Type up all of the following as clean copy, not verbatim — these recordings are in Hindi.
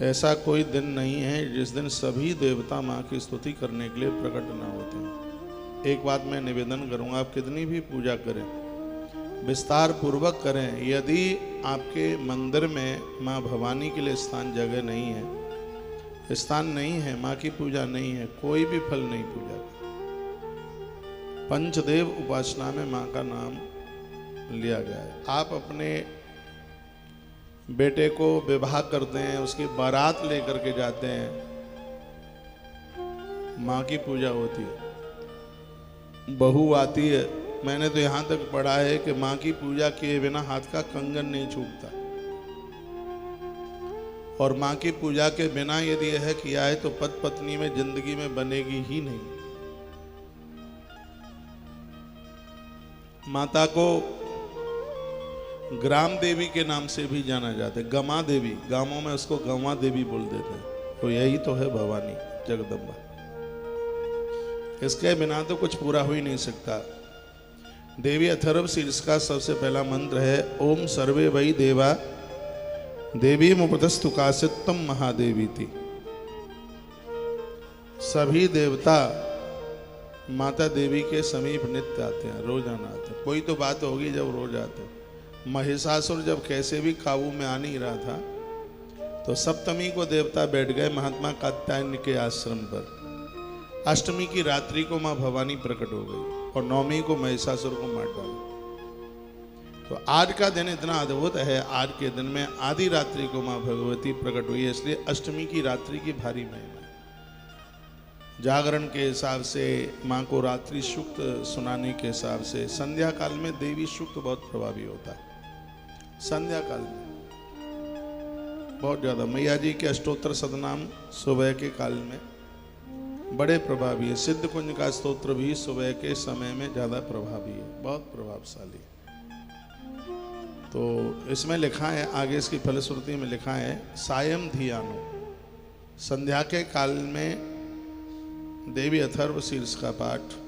ऐसा कोई दिन नहीं है जिस दिन सभी देवता माँ की स्तुति करने के लिए प्रकट न होते हैं। एक बात मैं निवेदन करूँगा, आप कितनी भी पूजा करें, विस्तार पूर्वक करें, यदि आपके मंदिर में माँ भवानी के लिए स्थान जगह नहीं है, स्थान नहीं है, माँ की पूजा नहीं है, कोई भी फल नहीं पूजा का। पंचदेव उपासना में माँ का नाम लिया गया है। आप अपने बेटे को विवाह करते हैं, उसकी बारात लेकर के जाते हैं, माँ की पूजा होती है। बहू आती है, मैंने तो यहाँ तक पढ़ा है कि माँ की पूजा किए बिना हाथ का कंगन नहीं छूटता, और माँ की पूजा के बिना यदि यह किया है तो पति पत्नी में जिंदगी में बनेगी ही नहीं। माता को ग्राम देवी के नाम से भी जाना जाता है, गमा देवी, गांवों में उसको गंवा देवी बोल देते हैं। तो यही तो है भवानी जगदम्बा, इसके बिना तो कुछ पूरा हो ही नहीं सकता। देवी अथर्व शीर्ष का सबसे पहला मंत्र है ओम सर्वे वै देवा देवी मुपतस्तु कासितम महादेवी थी। सभी देवता माता देवी के समीप नित्य आते हैं, रोजाना आते हैं। कोई तो बात होगी जब रोज आते हैं। महिषासुर जब कैसे भी काबू में आ नहीं रहा था तो सप्तमी को देवता बैठ गए महात्मा कात्यायन के आश्रम पर। अष्टमी की रात्रि को माँ भवानी प्रकट हो गई और नवमी को महिषासुर को मार डाला। तो आज का दिन इतना अद्भुत है, आज के दिन में आधी रात्रि को माँ भगवती प्रकट हुई है, इसलिए अष्टमी की रात्रि की भारी महिमा है। जागरण के हिसाब से, माँ को रात्रि सूक्त सुनाने के हिसाब से संध्या काल में देवी सूक्त बहुत प्रभावी होता है। संध्या काल में बहुत ज्यादा मैया जी के अष्टोत्तर सतनाम सुबह के काल में बड़े प्रभावी है। सिद्ध कुंज का स्तोत्र भी सुबह के समय में ज्यादा प्रभावी है, बहुत प्रभावशाली। तो इसमें लिखा है, आगे इसकी फलश्रुति में लिखा है सायं धियानो, संध्या के काल में देवी अथर्व शीर्ष का पाठ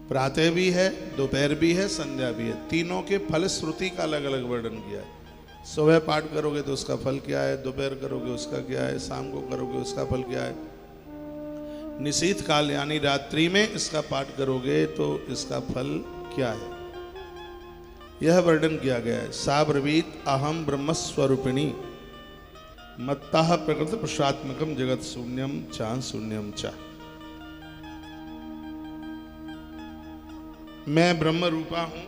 प्रातः भी है, दोपहर भी है, संध्या भी है। तीनों के फलश्रुति का अलग अलग वर्णन किया है। सुबह पाठ करोगे तो उसका फल क्या है, दोपहर करोगे उसका क्या है, शाम को करोगे उसका फल क्या है, निशीथ काल यानी रात्रि में इसका पाठ करोगे तो इसका फल क्या है, यह वर्णन किया गया है। सा ब्रवीत अहम ब्रह्मस्वरूपिणी मत्तः प्रकृति पुरुषात्मकम जगत शून्यम चा शून्यम चा। मैं ब्रह्म रूपा हूं,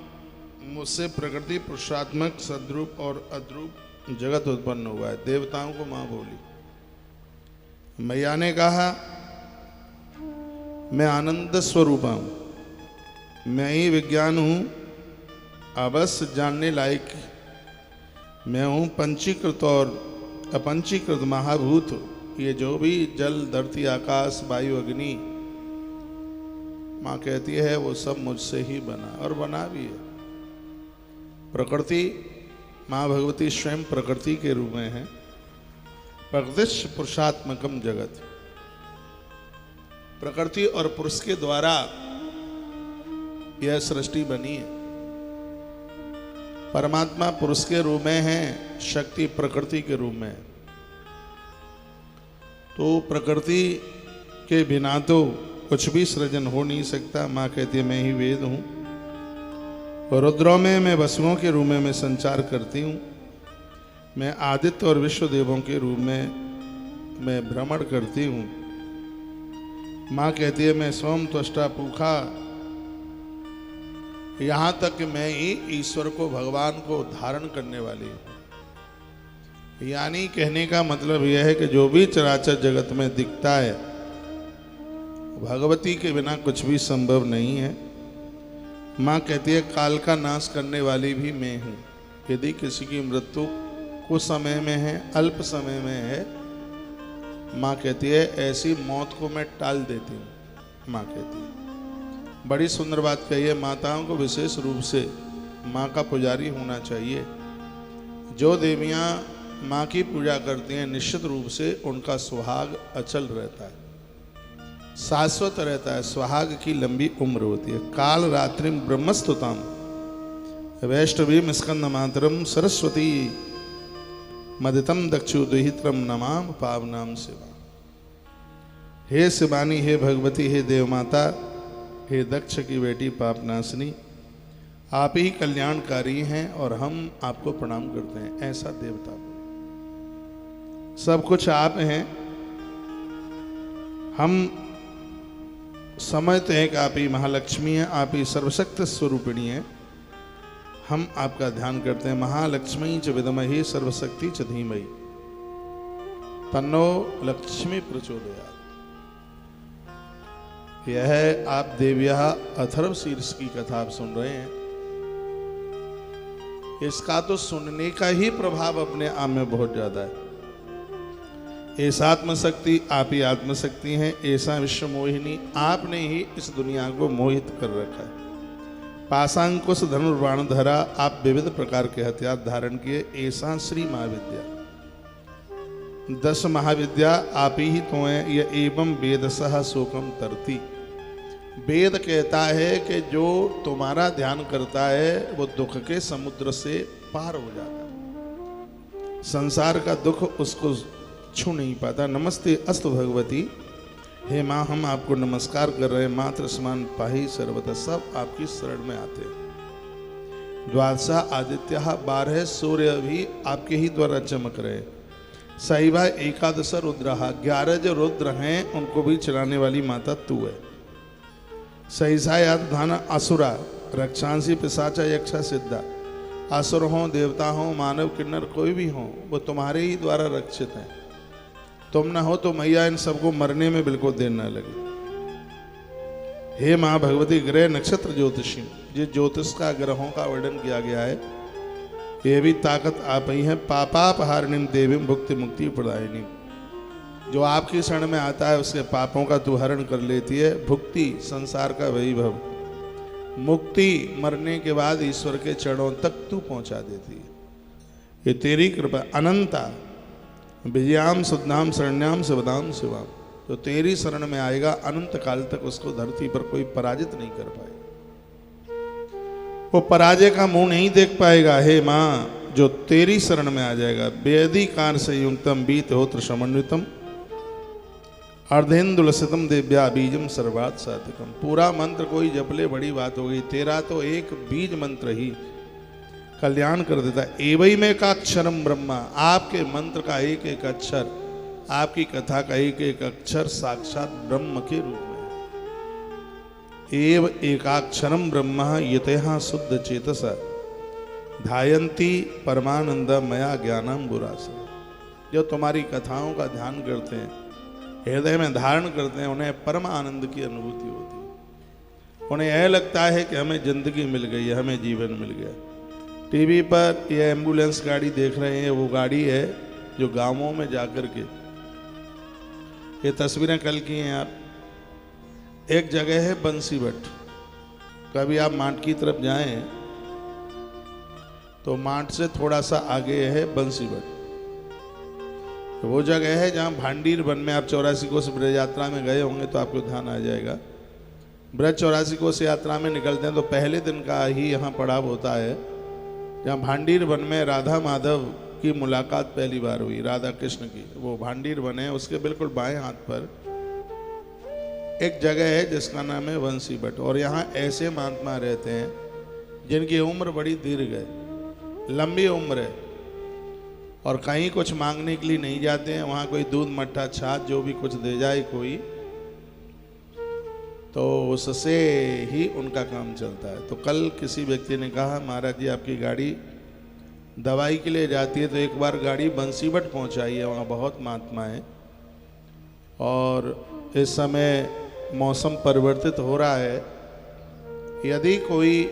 मुझसे प्रकृति पुरुषात्मक सद्रूप और अद्रूप जगत उत्पन्न हुआ है। देवताओं को मां बोली। मैया ने कहा मैं आनंद स्वरूपा हूं, मैं ही विज्ञान हूं, अवश्य जानने लायक मैं हूं। पंचीकृत और अपंचीकृत महाभूत, ये जो भी जल धरती आकाश वायु अग्नि माँ कहती है वो सब मुझसे ही बना और बना भी है। प्रकृति माँ भगवती स्वयं प्रकृति के रूप में है। प्रकृति पुरुषात्मकम जगत, प्रकृति और पुरुष के द्वारा यह सृष्टि बनी है। परमात्मा पुरुष के रूप में है, शक्ति प्रकृति के रूप में है। तो प्रकृति के बिना तो कुछ भी सृजन हो नहीं सकता। माँ कहती है मैं ही वेद हूँ, और रुद्रों में मैं वसुओं के रूप में मैं संचार करती हूँ। मैं आदित्य और विश्व देवों के रूप में मैं भ्रमण करती हूँ। माँ कहती है मैं सोम त्वष्टा पूखा, यहाँ तक कि मैं ही ईश्वर को भगवान को धारण करने वाली हूँ। यानी कहने का मतलब यह है कि जो भी चराचर जगत में दिखता है भगवती के बिना कुछ भी संभव नहीं है। माँ कहती है काल का नाश करने वाली भी मैं हूँ। यदि किसी की मृत्यु कुछ समय में है, अल्प समय में है, माँ कहती है ऐसी मौत को मैं टाल देती हूँ। माँ कहती है, बड़ी सुंदर बात कही है। माताओं को विशेष रूप से माँ का पुजारी होना चाहिए। जो देवियाँ माँ की पूजा करती हैं निश्चित रूप से उनका सुहाग अचल रहता है, शाश्वत रहता है, सुहाग की लंबी उम्र होती है। काल रात्रि ब्रह्मस्तुताम वैष्णवीम स्कंद मातरम सरस्वती मदितम दक्षु दुहित्रम नमाम पावनाम शिवा। हे शिवानी, हे भगवती, हे देवमाता, हे दक्ष की बेटी पापनाशनी, आप ही कल्याणकारी हैं और हम आपको प्रणाम करते हैं। ऐसा देवता सब कुछ आप हैं। हम समझते हैं कि आप ही महालक्ष्मी हैं, आप ही सर्वशक्ति स्वरूपिणी हैं। हम आपका ध्यान करते हैं। महालक्ष्मी च विद्महे सर्वशक्ति च धीमहि तन्नो लक्ष्मी प्रचोदयात्। यह आप देव्या अथर्व शीर्ष की कथा आप सुन रहे हैं। इसका तो सुनने का ही प्रभाव अपने आप में बहुत ज्यादा है। ऐसा आत्मशक्ति, आप ही आत्मशक्ति हैं। ऐसा विश्व मोहिनी, आपने ही इस दुनिया को मोहित कर रखा है। पाशांकुश धनुर्बाण धरा, आप विविध प्रकार के हथियार धारण किए। ऐसा श्री महाविद्या, 10 महाविद्या आप ही तो हैं। यह एवं वेद सह शोकम तरती। वेद कहता है कि जो तुम्हारा ध्यान करता है वो दुख के समुद्र से पार हो जाता है। संसार का दुख उसको छू नहीं पाता। नमस्ते अस्तु भगवती, हे माँ, हम आपको नमस्कार कर रहे हैं। मात्र समान पाही सर्वतः, सब आपकी शरण में आते हैं। द्वादशा आदित्य, 12 सूर्य भी आपके ही द्वारा चमक रहे हैं। साइबा एकादश रुद्र, 11 जो रुद्र हैं उनको भी चलाने वाली माता तू है। सहिषायात धान असुरा, रक्षांसी पिशाचा यक्षा सिद्धा। असुर हों, देवता हों, मानव किन्नर कोई भी हों, वो तुम्हारे ही द्वारा रक्षित हैं। तुम ना हो तो मैया इन सबको मरने में बिल्कुल देर न लगे। हे माँ भगवती, ग्रह नक्षत्र ज्योतिषी, जिस ज्योतिष का ग्रहों का वर्णन किया गया है, ये भी ताकत आप ही है। पापापहारिणी देवी भुक्ति मुक्ति प्रदायिनी, जो आपकी शरण में आता है उसके पापों का तू हरण कर लेती है। भुक्ति, संसार का वैभव, मुक्ति, मरने के बाद ईश्वर के चरणों तक तू पहुंचा देती है। ये तेरी कृपा। अनंता विजयाम सुदनाम शरण्याम शिवदाम शिवाम, तो तेरी शरण में आएगा अनंत काल तक उसको धरती पर कोई पराजित नहीं कर पाएगा। वो पराजय का मुंह नहीं देख पाएगा। हे माँ, जो तेरी शरण में आ जाएगा। वेदिकार संयुक्तम बीत होत्र समन्वितम अर्धेन्दुलसितम दिव्या बीजम सर्वात् साधिकम। पूरा मंत्र कोई जपले बड़ी बात हो गई। तेरा तो एक बीज मंत्र ही कल्याण कर देता है। एवं में का अक्षरम ब्रह्मा, आपके मंत्र का एक एक अक्षर, आपकी कथा का एक एक अक्षर साक्षात ब्रह्म के रूप में। एव एकाक्षरम ब्रह्म यतः शुद्ध चेतस ध्यायन्ति परमानंद मया ज्ञानम बुरास। जो तुम्हारी कथाओं का ध्यान करते हैं, हृदय में धारण करते हैं, उन्हें परम आनंद की अनुभूति होती है। उन्हें यह लगता है कि हमें जिंदगी मिल गई है, हमें जीवन मिल गया। टीवी पर ये एम्बुलेंस गाड़ी देख रहे हैं, वो गाड़ी है जो गांवों में जाकर के, ये तस्वीरें कल की हैं आप। एक जगह है बंसीवट, कभी आप मांट की तरफ जाएं तो मांट से थोड़ा सा आगे है बंसीवट। तो वो जगह है जहाँ भांडीर वन में आप 84 कोस ब्रज यात्रा में गए होंगे तो आपको ध्यान आ जाएगा। ब्रज 84 कोस यात्रा में निकलते हैं तो पहले दिन का ही यहाँ पड़ाव होता है, जहाँ भांडीर वन में राधा माधव की मुलाकात पहली बार हुई, राधा कृष्ण की। वो भांडीर वन है, उसके बिल्कुल बाएं हाथ पर एक जगह है जिसका नाम है बंसीवट। और यहाँ ऐसे महात्मा रहते हैं जिनकी उम्र बड़ी दीर्घ है, लंबी उम्र है, और कहीं कुछ मांगने के लिए नहीं जाते हैं। वहाँ कोई दूध मट्ठा छाछ जो भी कुछ दे जाए कोई, तो उससे ही उनका काम चलता है। तो कल किसी व्यक्ति ने कहा, महाराज जी आपकी गाड़ी दवाई के लिए जाती है तो एक बार गाड़ी बंसीवट पहुँचाइए, वहाँ बहुत महात्मा है। और इस समय मौसम परिवर्तित हो रहा है, यदि कोई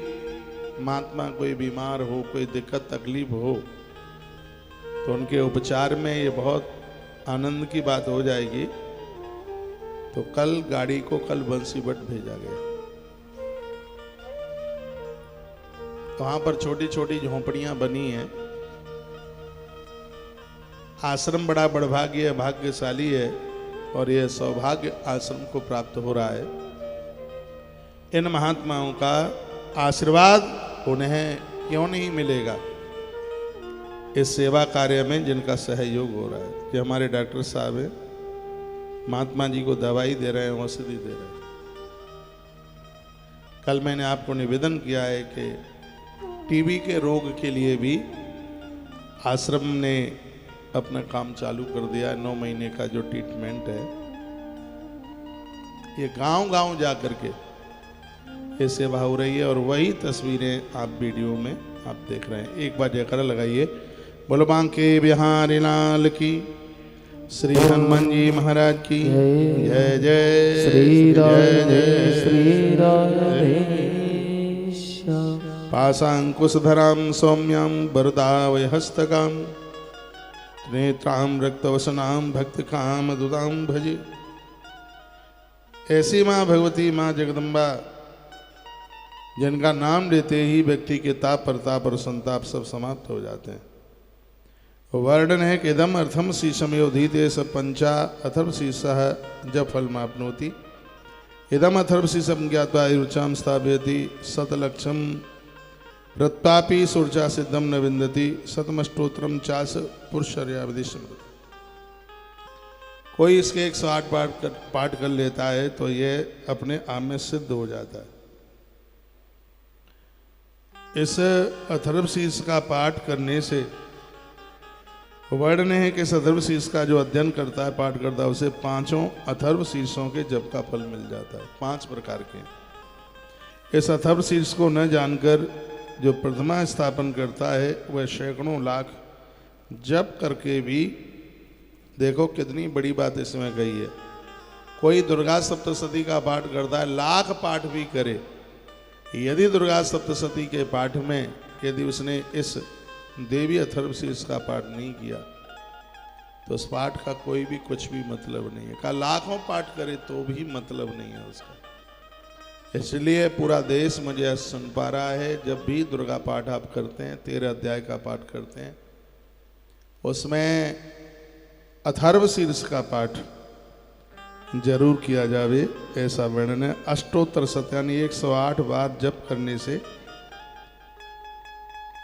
महात्मा कोई बीमार हो, कोई दिक्कत तकलीफ हो, तो उनके उपचार में ये बहुत आनंद की बात हो जाएगी। तो कल गाड़ी को कल बंसीवट भेजा गया। वहां पर छोटी छोटी झोंपड़ियां बनी हैं। आश्रम बड़ा बड़भाग्य है, भाग्यशाली है, और यह सौभाग्य आश्रम को प्राप्त हो रहा है। इन महात्माओं का आशीर्वाद उन्हें क्यों नहीं मिलेगा? इस सेवा कार्य में जिनका सहयोग हो रहा है। कि हमारे डॉक्टर साहब हैं, महात्मा जी को दवाई दे रहे हैं, औषधि दे रहे हैं। कल मैंने आपको निवेदन किया है कि टीबी के रोग के लिए भी आश्रम ने अपना काम चालू कर दिया है। 9 महीने का जो ट्रीटमेंट है, ये गांव-गांव जा करके ये सेवा हो रही है। और वही तस्वीरें आप वीडियो में आप देख रहे हैं। एक बार जयकारा लगाइए, बोलो बांके बिहारी लाल की, श्री हनुमान जी महाराज की जय जय श्री जय श्री पाशांकुशधरां सौम्यां वरदावय हस्तकां नेत्रां रक्तवसनां भक्तकामदुदां भजे। ऐसी माँ भगवती, माँ जगदम्बा, जिनका नाम लेते ही व्यक्ति के ताप प्रताप और संताप सब समाप्त हो जाते हैं। वर्णन है कि इदम अर्थम शीशमयोधीते स पंचा अथर्व शीर्षः जब फलमाप्नोति। इदम अथर्व शीर्षम ज्ञात्वा रुचाम स्थापयति शतलक्षम प्रत्यापि सुरचा सिद्धम न विन्दति शतमष्टोत्रम चास पुरुषर्या विदिशम। कोई इसके 108 पाठ कर लेता है तो ये अपने आप में सिद्ध हो जाता है। इस अथर्व शीर्ष का पाठ करने से वर्णन है कि इस अथर्व शीर्ष का जो अध्ययन करता है, पाठ करता है, उसे 5 अथर्व शीर्षों के जप का फल मिल जाता है। 5 प्रकार के। इस अथर्व शीर्ष को न जानकर जो प्रथमा स्थापन करता है वह सैकड़ों लाख जप करके भी, देखो कितनी बड़ी बात इसमें कही है। कोई दुर्गा सप्तशती का पाठ करता है, लाख पाठ भी करे, यदि दुर्गा सप्तशती के पाठ में यदि उसने इस देवी अथर्व शीर्ष का पाठ नहीं किया तो उस पाठ का कोई भी कुछ भी मतलब नहीं है। का लाखों पाठ करे तो भी मतलब नहीं है उसका। इसलिए पूरा देश मुझे सुन पा रहा है, जब भी दुर्गा पाठ आप करते हैं, 13 अध्याय का पाठ करते हैं, उसमें अथर्व शीर्ष का पाठ जरूर किया जावे, ऐसा वर्णन है। अष्टोत्तर यानी 108 बार जप करने से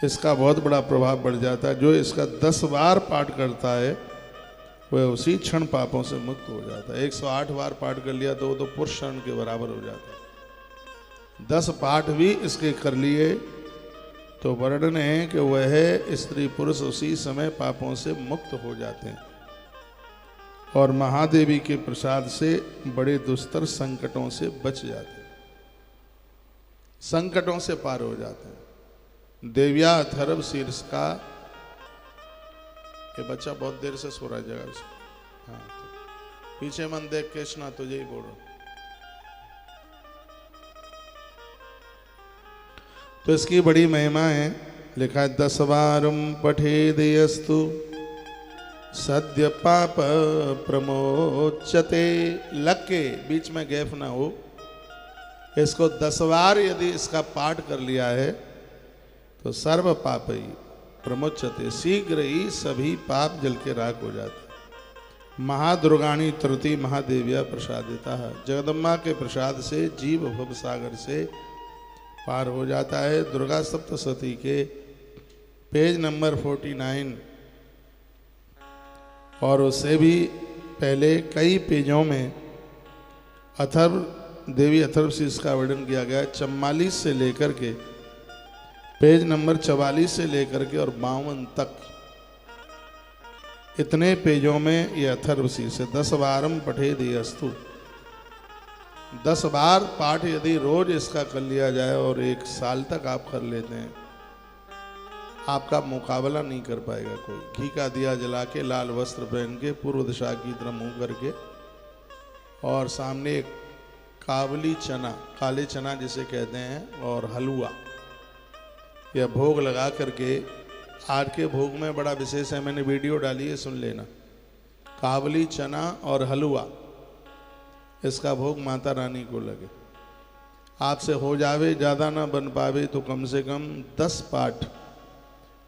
इसका बहुत बड़ा प्रभाव बढ़ जाता है। जो इसका 10 बार पाठ करता है वह उसी क्षण पापों से मुक्त हो जाता है। 108 बार पाठ कर लिया तो वो तो पुरुष शरण के बराबर हो जाता है। 10 पाठ भी इसके कर लिए तो वर्णन है कि वह स्त्री पुरुष उसी समय पापों से मुक्त हो जाते हैं और महादेवी के प्रसाद से बड़े दुस्तर संकटों से बच जाते हैं, संकटों से पार हो जाते हैं। देव्या अथर्व शीर्ष का, ये बच्चा बहुत देर से सो रहा है जगह से, हाँ तो पीछे मन देख कृष्णा तुझे ही बोल रहा। तो इसकी बड़ी महिमा है। लिखा है 10 बारम पठेदयस्तु सद्य पाप प्रमोचते। लग के बीच में गैप ना हो। इसको 10 बार यदि इसका पाठ कर लिया है तो सर्व पाप ही प्रमोचते, शीघ्र ही सभी पाप जल के राख हो जाते। महादुर्गाणी त्रुति महादेव्या प्रसादिता है। जगदम्बा के प्रसाद से जीव भव सागर से पार हो जाता है। दुर्गा सप्तशती के पेज नंबर 49 और उससे भी पहले कई पेजों में देवी अथर्व शीर्ष का वर्णन किया गया। 44 से लेकर के पेज नंबर 44 से लेकर के और 52 तक, इतने पेजों में ये अथर्व शीर्ष है। 10 बारम पठेदयस्तु, 10 बार पाठ यदि रोज इसका कर लिया जाए और 1 साल तक आप कर लेते हैं, आपका मुकाबला नहीं कर पाएगा कोई। घी का दिया जला के, लाल वस्त्र पहन के, पूर्व दिशा की तरफ मुंह करके, और सामने एक काबली चना, काले चना जिसे कहते हैं, और हलवा, यह भोग लगा करके, आज के भोग में बड़ा विशेष है, मैंने वीडियो डाली है, सुन लेना। काबली चना और हलवा, इसका भोग माता रानी को लगे। आपसे हो जावे, ज़्यादा ना बन पावे तो कम से कम 10 पाठ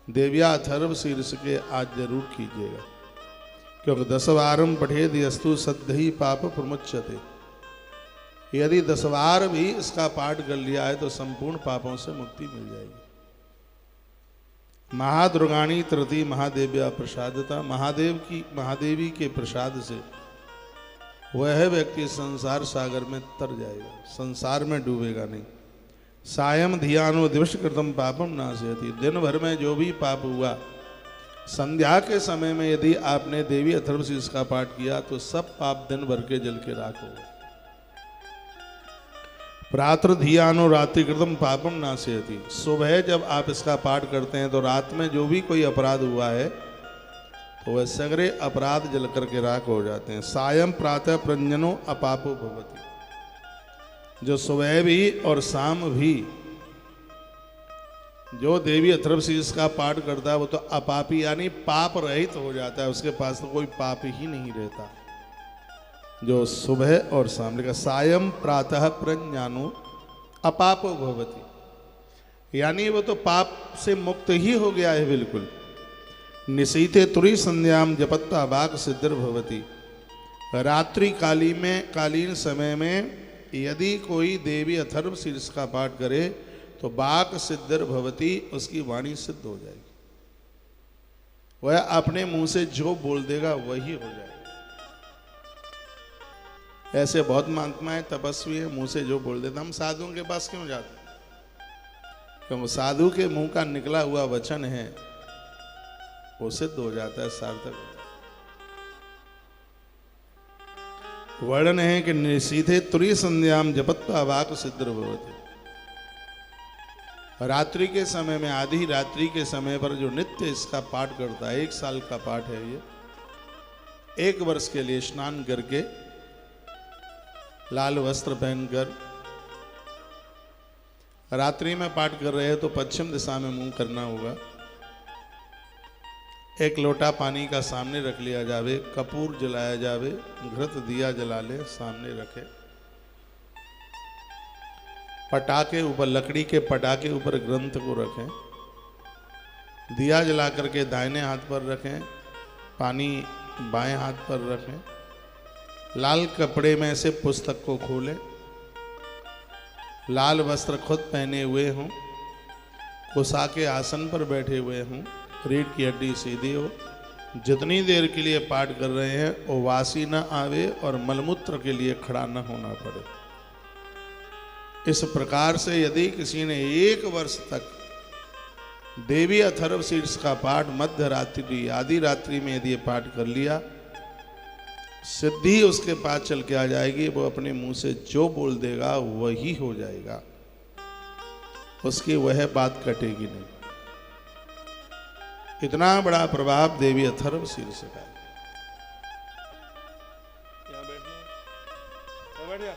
देव्या अथर्व शीर्ष के आज जरूर कीजिएगा, क्योंकि 10 बारम पठेदयस्तु सद्य पाप प्रमुच्यते। यदि 10 बार भी इसका पाठ कर लिया है तो संपूर्ण पापों से मुक्ति मिल जाएगी। महादुर्गाणी तृतीय महादेव्या प्रसादता, महादेवी के प्रसाद से वह व्यक्ति संसार सागर में तर जाएगा, संसार में डूबेगा नहीं। सायं धियानो दिवस कृतम पापम नाशयति, दिन भर में जो भी पाप हुआ संध्या के समय में यदि आपने देवी अथर्वशीर्ष का पाठ किया तो सब पाप दिन भर के जल के राख होगा। प्रातः धियानो रात्रि कृतम पापम नाशयति, सुबह जब आप इसका पाठ करते हैं तो रात में जो भी कोई अपराध हुआ है तो वह सगरे अपराध जल करके राख हो जाते हैं। सायं प्रातः प्रंजनो अपापो भवति, जो सुबह भी और शाम भी जो देवी अथर्वशीर्ष का पाठ करता है वो तो अपापी यानी पाप रहित हो जाता है, उसके पास तो कोई पाप ही नहीं रहता। जो सुबह और शाम लिखा सायं प्रातः प्रज्ञानो अपापो भवति, यानी वो तो पाप से मुक्त ही हो गया है बिल्कुल। निशीथे तुरी संध्याम जपत्ता वाक सिद्धिर भवति, रात्रि कालीन समय में यदि कोई देवी अथर्वशीर्ष का पाठ करे तो वाक सिद्धिर भवति, उसकी वाणी सिद्ध हो जाएगी। वह अपने मुंह से जो बोल देगा वही हो जाएगा। ऐसे बहुत महात्मा है, तपस्वी है, मुंह से जो बोल देता। हम साधुओं के पास क्यों जाते? क्योंकि साधु के मुंह का निकला हुआ वचन है वो सिद्ध हो जाता है, सार्थक हो जाता है। वर्णन है कि निशीथे तुरी संध्याम जपत्वा वाक सिद्धिर भवति, रात्रि के समय में आधी रात्रि के समय पर जो नित्य इसका पाठ करता है, 1 साल का पाठ है ये, 1 वर्ष के लिए स्नान करके लाल वस्त्र पहनकर रात्रि में पाठ कर रहे हैं तो पश्चिम दिशा में मुंह करना होगा। 1 लोटा पानी का सामने रख लिया जावे, कपूर जलाया जावे, घृत दिया जला ले, सामने रखे, पटाखे ऊपर, लकड़ी के पटाखे ऊपर ग्रंथ को रखें, दिया जला करके दाहिने हाथ पर रखें, पानी बाएं हाथ पर रखें, लाल कपड़े में से पुस्तक को खोलें, लाल वस्त्र खुद पहने हुए हों, कुसा के आसन पर बैठे हुए हों, रीढ़ की हड्डी सीधी हो, जितनी देर के लिए पाठ कर रहे हैं वो वासी न आवे और मलमूत्र के लिए खड़ा न होना पड़े। इस प्रकार से यदि किसी ने 1 वर्ष तक देवी अथर्वशीर्ष का पाठ मध्य रात्रि आधी रात्रि में यदि पाठ कर लिया, सिद्धि उसके पास चल के आ जाएगी। वो अपने मुंह से जो बोल देगा वही हो जाएगा, उसकी वह बात कटेगी नहीं। इतना बड़ा प्रभाव देवी अथर्वशीर्ष का है। यहाँ बैठ जा,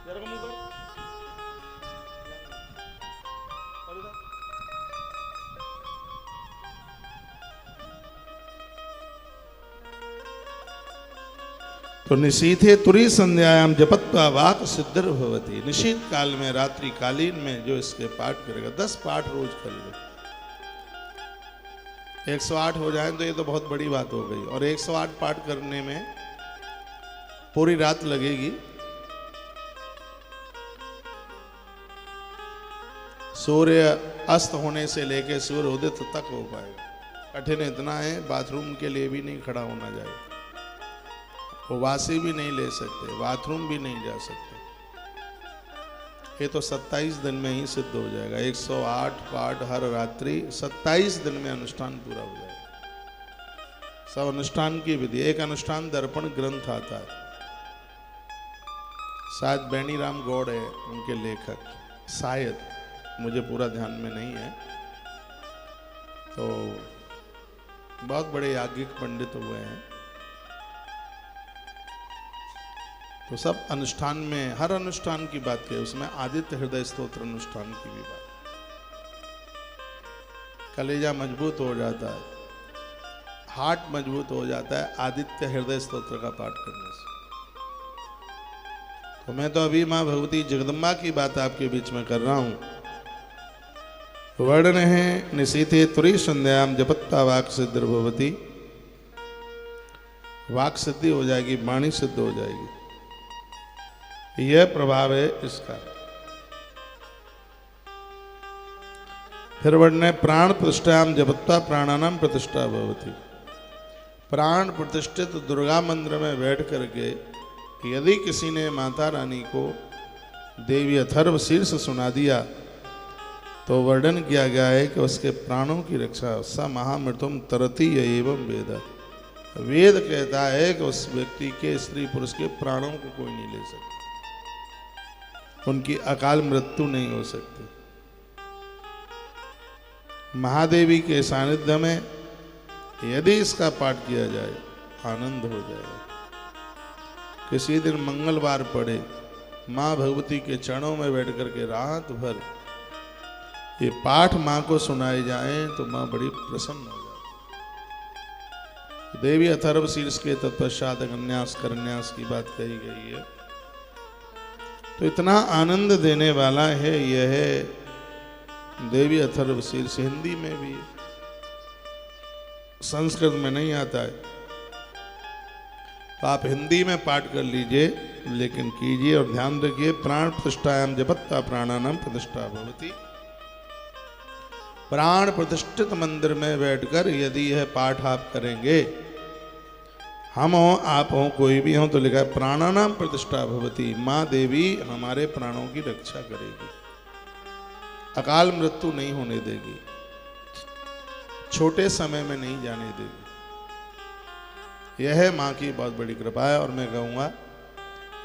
इधर को मुंह कर, तो निशीथे तुरी संध्यायाम जपत्वा वाक सिद्धिर भवति, निशीथ काल में रात्रि कालीन में जो इसके पाठ करेगा, 10 पाठ रोज कर ले, 108 हो जाए तो ये तो बहुत बड़ी बात हो गई। और 108 पाठ करने में पूरी रात लगेगी। सूर्य अस्त होने से लेकर सूर्य उदय तक हो पाएगा। कठिन इतना है, बाथरूम के लिए भी नहीं खड़ा होना जाए, वासी भी नहीं ले सकते, बाथरूम भी नहीं जा सकते। ये तो 27 दिन में ही सिद्ध हो जाएगा। 108 पाठ हर रात्रि 27 दिन में अनुष्ठान पूरा हो जाएगा। सब अनुष्ठान की विधि। एक अनुष्ठान दर्पण ग्रंथ आता है, शायद बेनी राम गौड़ है उनके लेखक, शायद, मुझे पूरा ध्यान में नहीं है। तो बहुत बड़े याज्ञिक पंडित हुए हैं। तो सब अनुष्ठान में, हर अनुष्ठान की बात की, उसमें आदित्य हृदय स्तोत्र अनुष्ठान की भी बात। कलेजा मजबूत हो जाता है, हार्ट मजबूत हो जाता है आदित्य हृदय स्तोत्र का पाठ करने से। तो मैं तो अभी मां भगवती जगदम्बा की बात आपके बीच में कर रहा हूं। वर्णन है निशीथे तुरी संध्याम जपत्ता वाक सिद्धिर भवति, वाक सिद्धि हो जाएगी, वाणी सिद्ध हो जाएगी। यह प्रभाव है इसका। फिर वर्णने प्राण प्रतिष्ठायाम जपत्वा प्राणानाम प्रतिष्ठा भवति। प्राण प्रतिष्ठित दुर्गा मंदिर में बैठ करके यदि किसी ने माता रानी को देवी अथर्व शीर्ष सुना दिया तो वर्णन किया गया है कि उसके प्राणों की रक्षा स महामृत्युम तरति एवं वेद। वेद कहता है कि उस व्यक्ति के स्त्री पुरुष के प्राणों को कोई नहीं ले सकता, उनकी अकाल मृत्यु नहीं हो सकती। महादेवी के सानिध्य में यदि इसका पाठ किया जाए आनंद हो जाएगा। किसी दिन मंगलवार पड़े, माँ भगवती के चरणों में बैठ करके रात भर ये पाठ माँ को सुनाए जाएं तो माँ बड़ी प्रसन्न हो जाती। देवी अथर्व शीर्ष के तत्पश्चात अन्यास करन्यास की बात कही गई है। तो इतना आनंद देने वाला है यह देवी अथर्व शीर्ष। हिंदी में भी, संस्कृत में नहीं आता है, तो आप हिंदी में पाठ कर लीजिए, लेकिन कीजिए और ध्यान रखिए। प्राण प्रतिष्ठायाम जपत्वा प्राणानाम प्रतिष्ठा भवति। प्राण प्रतिष्ठित मंदिर में बैठकर यदि यह पाठ आप करेंगे, हम हो आप हो कोई भी हो, तो लिखा है प्राणानाम प्रतिष्ठा भवति। माँ देवी हमारे प्राणों की रक्षा करेगी, अकाल मृत्यु नहीं होने देगी, छोटे समय में नहीं जाने देगी। यह माँ की बहुत बड़ी कृपा है। और मैं कहूँगा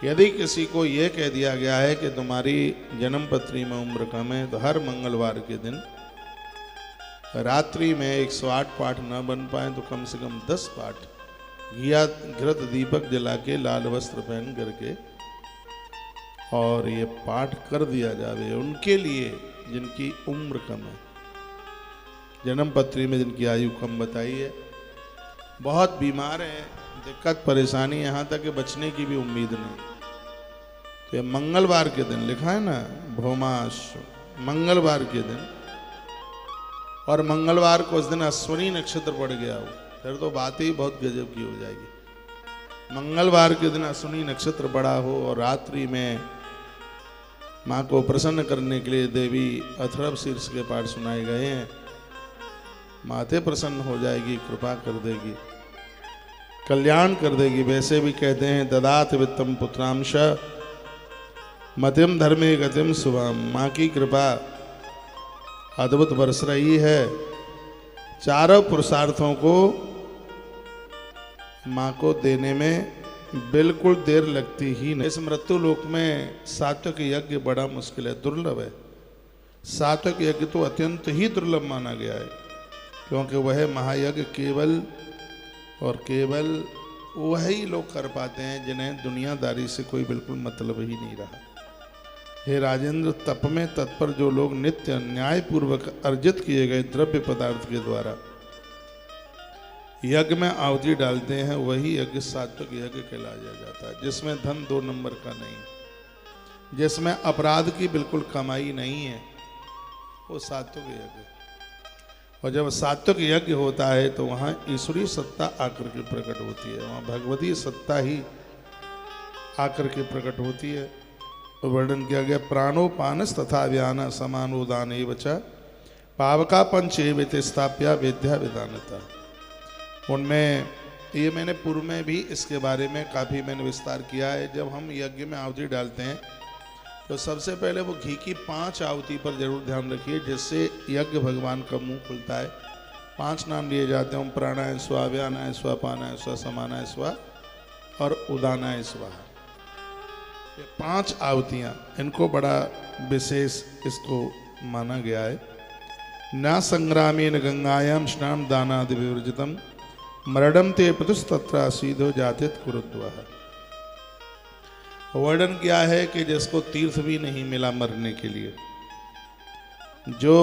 यदि किसी को यह कह दिया गया है कि तुम्हारी जन्म पत्री में उम्र कम है, तो हर मंगलवार के दिन रात्रि में 108 पाठ न बन पाए तो कम से कम 10 पाठ घिया घृत दीपक जला के लाल वस्त्र पहन करके और ये पाठ कर दिया जावे उनके लिए जिनकी उम्र कम है, जन्म पत्री में जिनकी आयु कम बताई है, बहुत बीमार हैं, दिक्कत परेशानी, यहाँ तक कि बचने की भी उम्मीद नहीं। तो ये मंगलवार के दिन लिखा है ना, भौमास मंगलवार के दिन, और मंगलवार को उस दिन अश्विनी नक्षत्र पड़ गया हो, फिर तो बात ही बहुत गजब की हो जाएगी। मंगलवार के दिन अश्विनी नक्षत्र पड़ा हो और रात्रि में माँ को प्रसन्न करने के लिए देवी अथर्व शीर्ष के पाठ सुनाए गए हैं, माते प्रसन्न हो जाएगी, कृपा कर देगी, कल्याण कर देगी। वैसे भी कहते हैं ददात वित्तम पुत्रांश मतिम धर्मे गतिम शुभम। माँ की कृपा अद्भुत बरस रही है। चारों पुरुषार्थों को माँ को देने में बिल्कुल देर लगती ही नहीं। इस मृत्यु लोक में सात्विक यज्ञ बड़ा मुश्किल है, दुर्लभ है। सात्विक यज्ञ तो अत्यंत ही दुर्लभ माना गया है, क्योंकि वह महायज्ञ केवल और केवल वही लोग कर पाते हैं जिन्हें दुनियादारी से कोई बिल्कुल मतलब ही नहीं रहा। हे राजेंद्र, तप में तत्पर जो लोग नित्य न्यायपूर्वक अर्जित किए गए द्रव्य पदार्थ के द्वारा यज्ञ में आहुति डालते हैं, वही यज्ञ सात्विक यज्ञ कहलाया जाता है, जिसमें धन 2 नंबर का नहीं, जिसमें अपराध की बिल्कुल कमाई नहीं है, वो सात्विक यज्ञ। और जब सात्विक यज्ञ होता है तो वहाँ ईश्वरीय सत्ता आकर के प्रकट होती है, वहाँ भगवती सत्ता ही आकर के प्रकट होती है। तो वर्णन किया गया प्राणोपानस तथा व्यान समानोदान एवं पावका पंच एवं स्थाप्या वेद्या विदानता। उनमें ये मैंने पूर्व में भी इसके बारे में काफ़ी मैंने विस्तार किया है। जब हम यज्ञ में आहुति डालते हैं तो सबसे पहले वो घी की 5 आहुति पर जरूर ध्यान रखिए, जिससे यज्ञ भगवान का मुंह खुलता है। 5 नाम लिए जाते हैं, ओम प्राणाय स्वा, व्यानाय स्वा, पानाय स्वा, समानाय स्वा और उदानाय स्वाहा। ये 5 आहुतियाँ, इनको बड़ा विशेष इसको माना गया है। न संग्रामेन गंगायाम स्नान दानादि विवर्जितम मरणम ते पतुस्तत्र सीधो जातित कुरुद्वाह। वर्णन क्या है कि जिसको तीर्थ भी नहीं मिला मरने के लिए, जो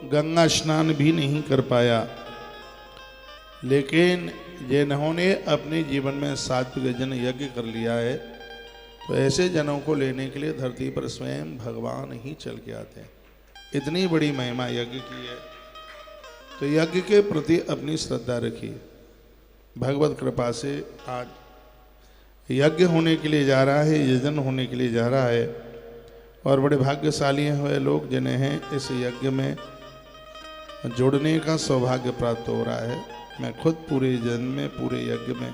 गंगा स्नान भी नहीं कर पाया, लेकिन जिन्होंने अपने जीवन में सात्विक जन यज्ञ कर लिया है, तो ऐसे जनों को लेने के लिए धरती पर स्वयं भगवान ही चल के आते हैं। इतनी बड़ी महिमा यज्ञ की है, तो यज्ञ के प्रति अपनी श्रद्धा रखिए। भगवत कृपा से आज यज्ञ होने के लिए जा रहा है, यजन होने के लिए जा रहा है, और बड़े भाग्यशाली हुए लोग जिन्हें इस यज्ञ में जुड़ने का सौभाग्य प्राप्त हो रहा है। मैं खुद पूरे जन्म में, पूरे यज्ञ में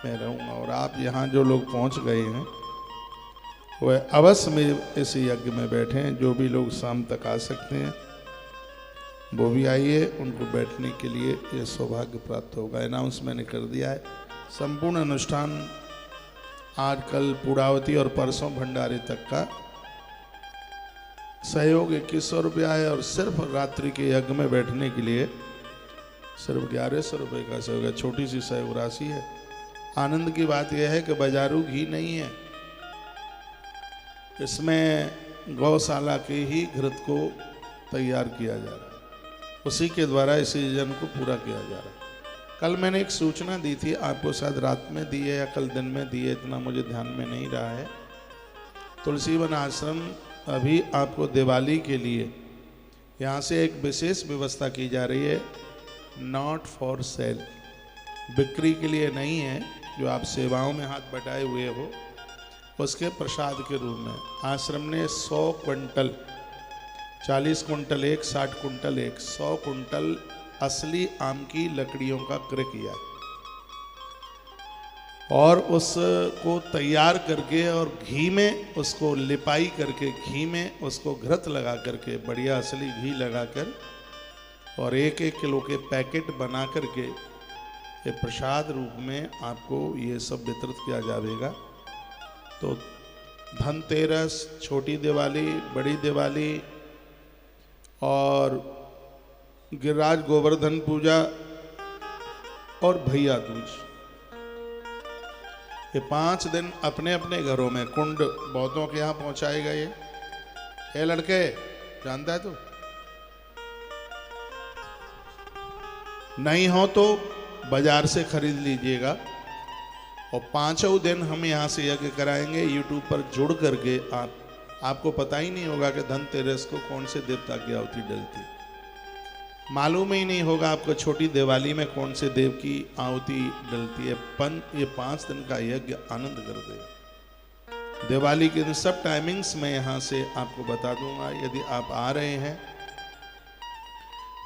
मैं रहूँगा। और आप यहाँ जो लोग पहुँच गए हैं वह अवश्य में इस यज्ञ में बैठे हैं। जो भी लोग शाम तक आ सकते हैं वो भी आइए, उनको बैठने के लिए ये सौभाग्य प्राप्त होगा। अनाउंस मैंने कर दिया है। संपूर्ण अनुष्ठान आज, कल पूर्णावती और परसों भंडारे तक का सहयोग 2100 रुपया है और सिर्फ रात्रि के यज्ञ में बैठने के लिए सिर्फ 1100 रुपये का सहयोग है। छोटी सी सहयोग राशि है। आनंद की बात यह है कि बाजारू घी नहीं है, इसमें गौशाला के ही घृत को तैयार किया जा रहा है, उसी के द्वारा इस यज्ञ को पूरा किया जा रहा है। कल मैंने एक सूचना दी थी आपको, शायद रात में दी है या कल दिन में दी है, इतना मुझे ध्यान में नहीं रहा है। तुलसीवन आश्रम अभी आपको दिवाली के लिए यहाँ से एक विशेष व्यवस्था की जा रही है, नॉट फॉर सेल, बिक्री के लिए नहीं है। जो आप सेवाओं में हाथ बटाए हुए हो उसके प्रसाद के रूप में आश्रम ने 100 क्विंटल, 40 कुंटल एक, 60 कुंटल एक, 100 कुंटल असली आम की लकड़ियों का क्रय किया और उसको तैयार करके और घी में उसको लिपाई करके, घी में उसको घृत लगा करके, बढ़िया असली घी लगाकर और 1-1 किलो के पैकेट बना करके ये प्रसाद रूप में आपको ये सब वितरित किया जाएगा। तो धनतेरस, छोटी दिवाली, बड़ी दिवाली और गिरिराज गोवर्धन पूजा और भैया दूज, ये 5 दिन अपने अपने घरों में कुंड बहुतों के यहाँ पहुंचाएगा। ये लड़के जानता है तू? नहीं हो तो बाजार से खरीद लीजिएगा। और 5 दिन हम यहाँ से यज्ञ कराएंगे यूट्यूब पर जुड़ करके। आपको पता ही नहीं होगा कि धनतेरस को कौन से देवता की आहुति डलती, मालूम ही नहीं होगा आपको छोटी दिवाली में कौन से देव की आहुति डलती है। ये 5 दिन का यज्ञ आनंद कर दे। दिवाली के दिन सब टाइमिंग्स मैं यहाँ से आपको बता दूंगा। यदि आप आ रहे हैं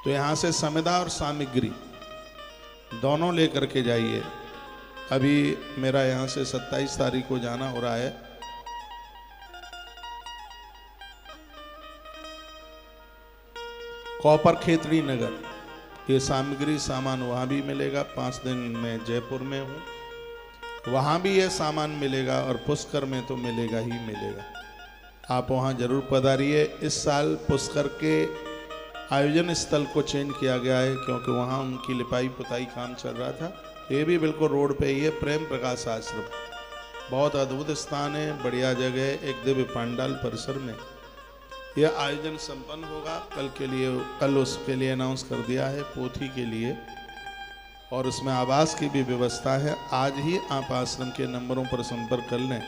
तो यहाँ से समिधा और सामग्री दोनों लेकर के जाइए। अभी मेरा यहाँ से 27 तारीख को जाना हो रहा है। कॉपर खेतड़ी नगर, ये सामग्री सामान वहाँ भी मिलेगा। 5 दिन मैं जयपुर में हूँ, वहाँ भी ये सामान मिलेगा और पुष्कर में तो मिलेगा ही मिलेगा। आप वहाँ जरूर पधारिए। इस साल पुष्कर के आयोजन स्थल को चेंज किया गया है क्योंकि वहाँ उनकी लिपाई पुताई काम चल रहा था। ये भी बिल्कुल रोड पे ही है, प्रेम प्रकाश आश्रम, बहुत अद्भुत स्थान है, बढ़िया जगह है, एक दिव्य पंडाल परिसर में यह आयोजन संपन्न होगा। कल उसके लिए अनाउंस कर दिया है, पोथी के लिए, और उसमें आवास की भी व्यवस्था है। आज ही आप आश्रम के नंबरों पर संपर्क कर लें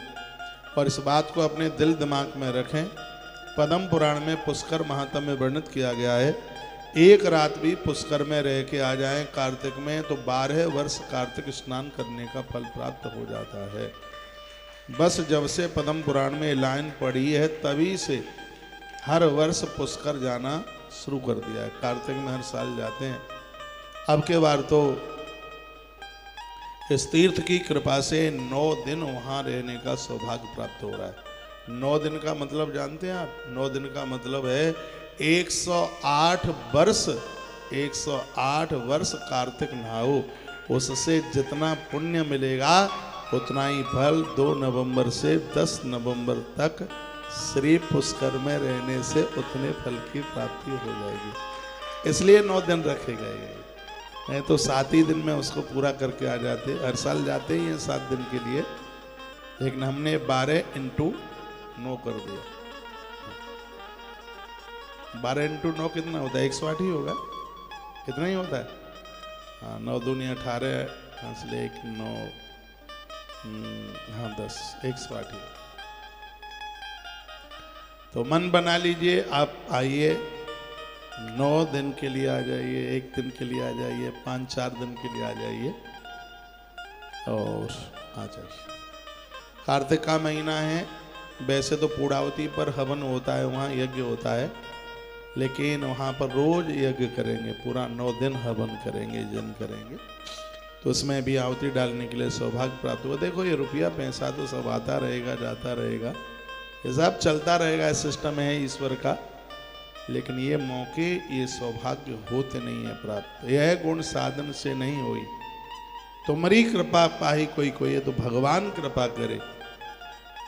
और इस बात को अपने दिल दिमाग में रखें। पद्म पुराण में पुष्कर महात्म्य में वर्णित किया गया है, एक रात भी पुष्कर में रह के आ जाएं कार्तिक में तो 12 वर्ष कार्तिक स्नान करने का फल प्राप्त हो जाता है। बस जब से पद्म पुराण में लाइन पड़ी है तभी से हर वर्ष पुष्कर जाना शुरू कर दिया है। कार्तिक में हर साल जाते हैं। अब के बार तो इस तीर्थ की कृपा से 9 दिन वहाँ रहने का सौभाग्य प्राप्त हो रहा है। 9 दिन का मतलब जानते हैं आप? 9 दिन का मतलब है 108 वर्ष, 108 वर्ष कार्तिक नहाओ, उससे जितना पुण्य मिलेगा उतना ही फल 2 नवंबर से 10 नवंबर तक श्री पुष्कर में रहने से उतने फल की प्राप्ति हो जाएगी। इसलिए 9 दिन रखे गए, नहीं तो 7 ही दिन में उसको पूरा करके आ जाते। हर साल जाते ही हैं 7 दिन के लिए, लेकिन हमने 12 × 9 कर दिया। 12 × 9 कितना होता है? 108 ही होगा, कितना ही होता है। हाँ, 9 दूनी 18, 1 9, हाँ 10, 108 ही। तो मन बना लीजिए, आप आइए, 9 दिन के लिए आ जाइए, 1 दिन के लिए आ जाइए, 5-4 दिन के लिए आ जाइए और आ जाइए। कार्तिक का महीना है, वैसे तो पूर्णावती पर हवन होता है, वहाँ यज्ञ होता है, लेकिन वहाँ पर रोज यज्ञ करेंगे, पूरा 9 दिन हवन करेंगे, यज्ञ करेंगे, तो उसमें भी आहुति डालने के लिए सौभाग्य प्राप्त होगा। देखो ये रुपया पैसा तो सब आता रहेगा, जाता रहेगा, ये सब चलता रहेगा, सिस्टम है ईश्वर का, लेकिन ये मौके, ये सौभाग्य होते नहीं है प्राप्त। यह गुण साधन से नहीं हुई, तुम्हारी कृपा पाही कोई कोई, तो भगवान कृपा करे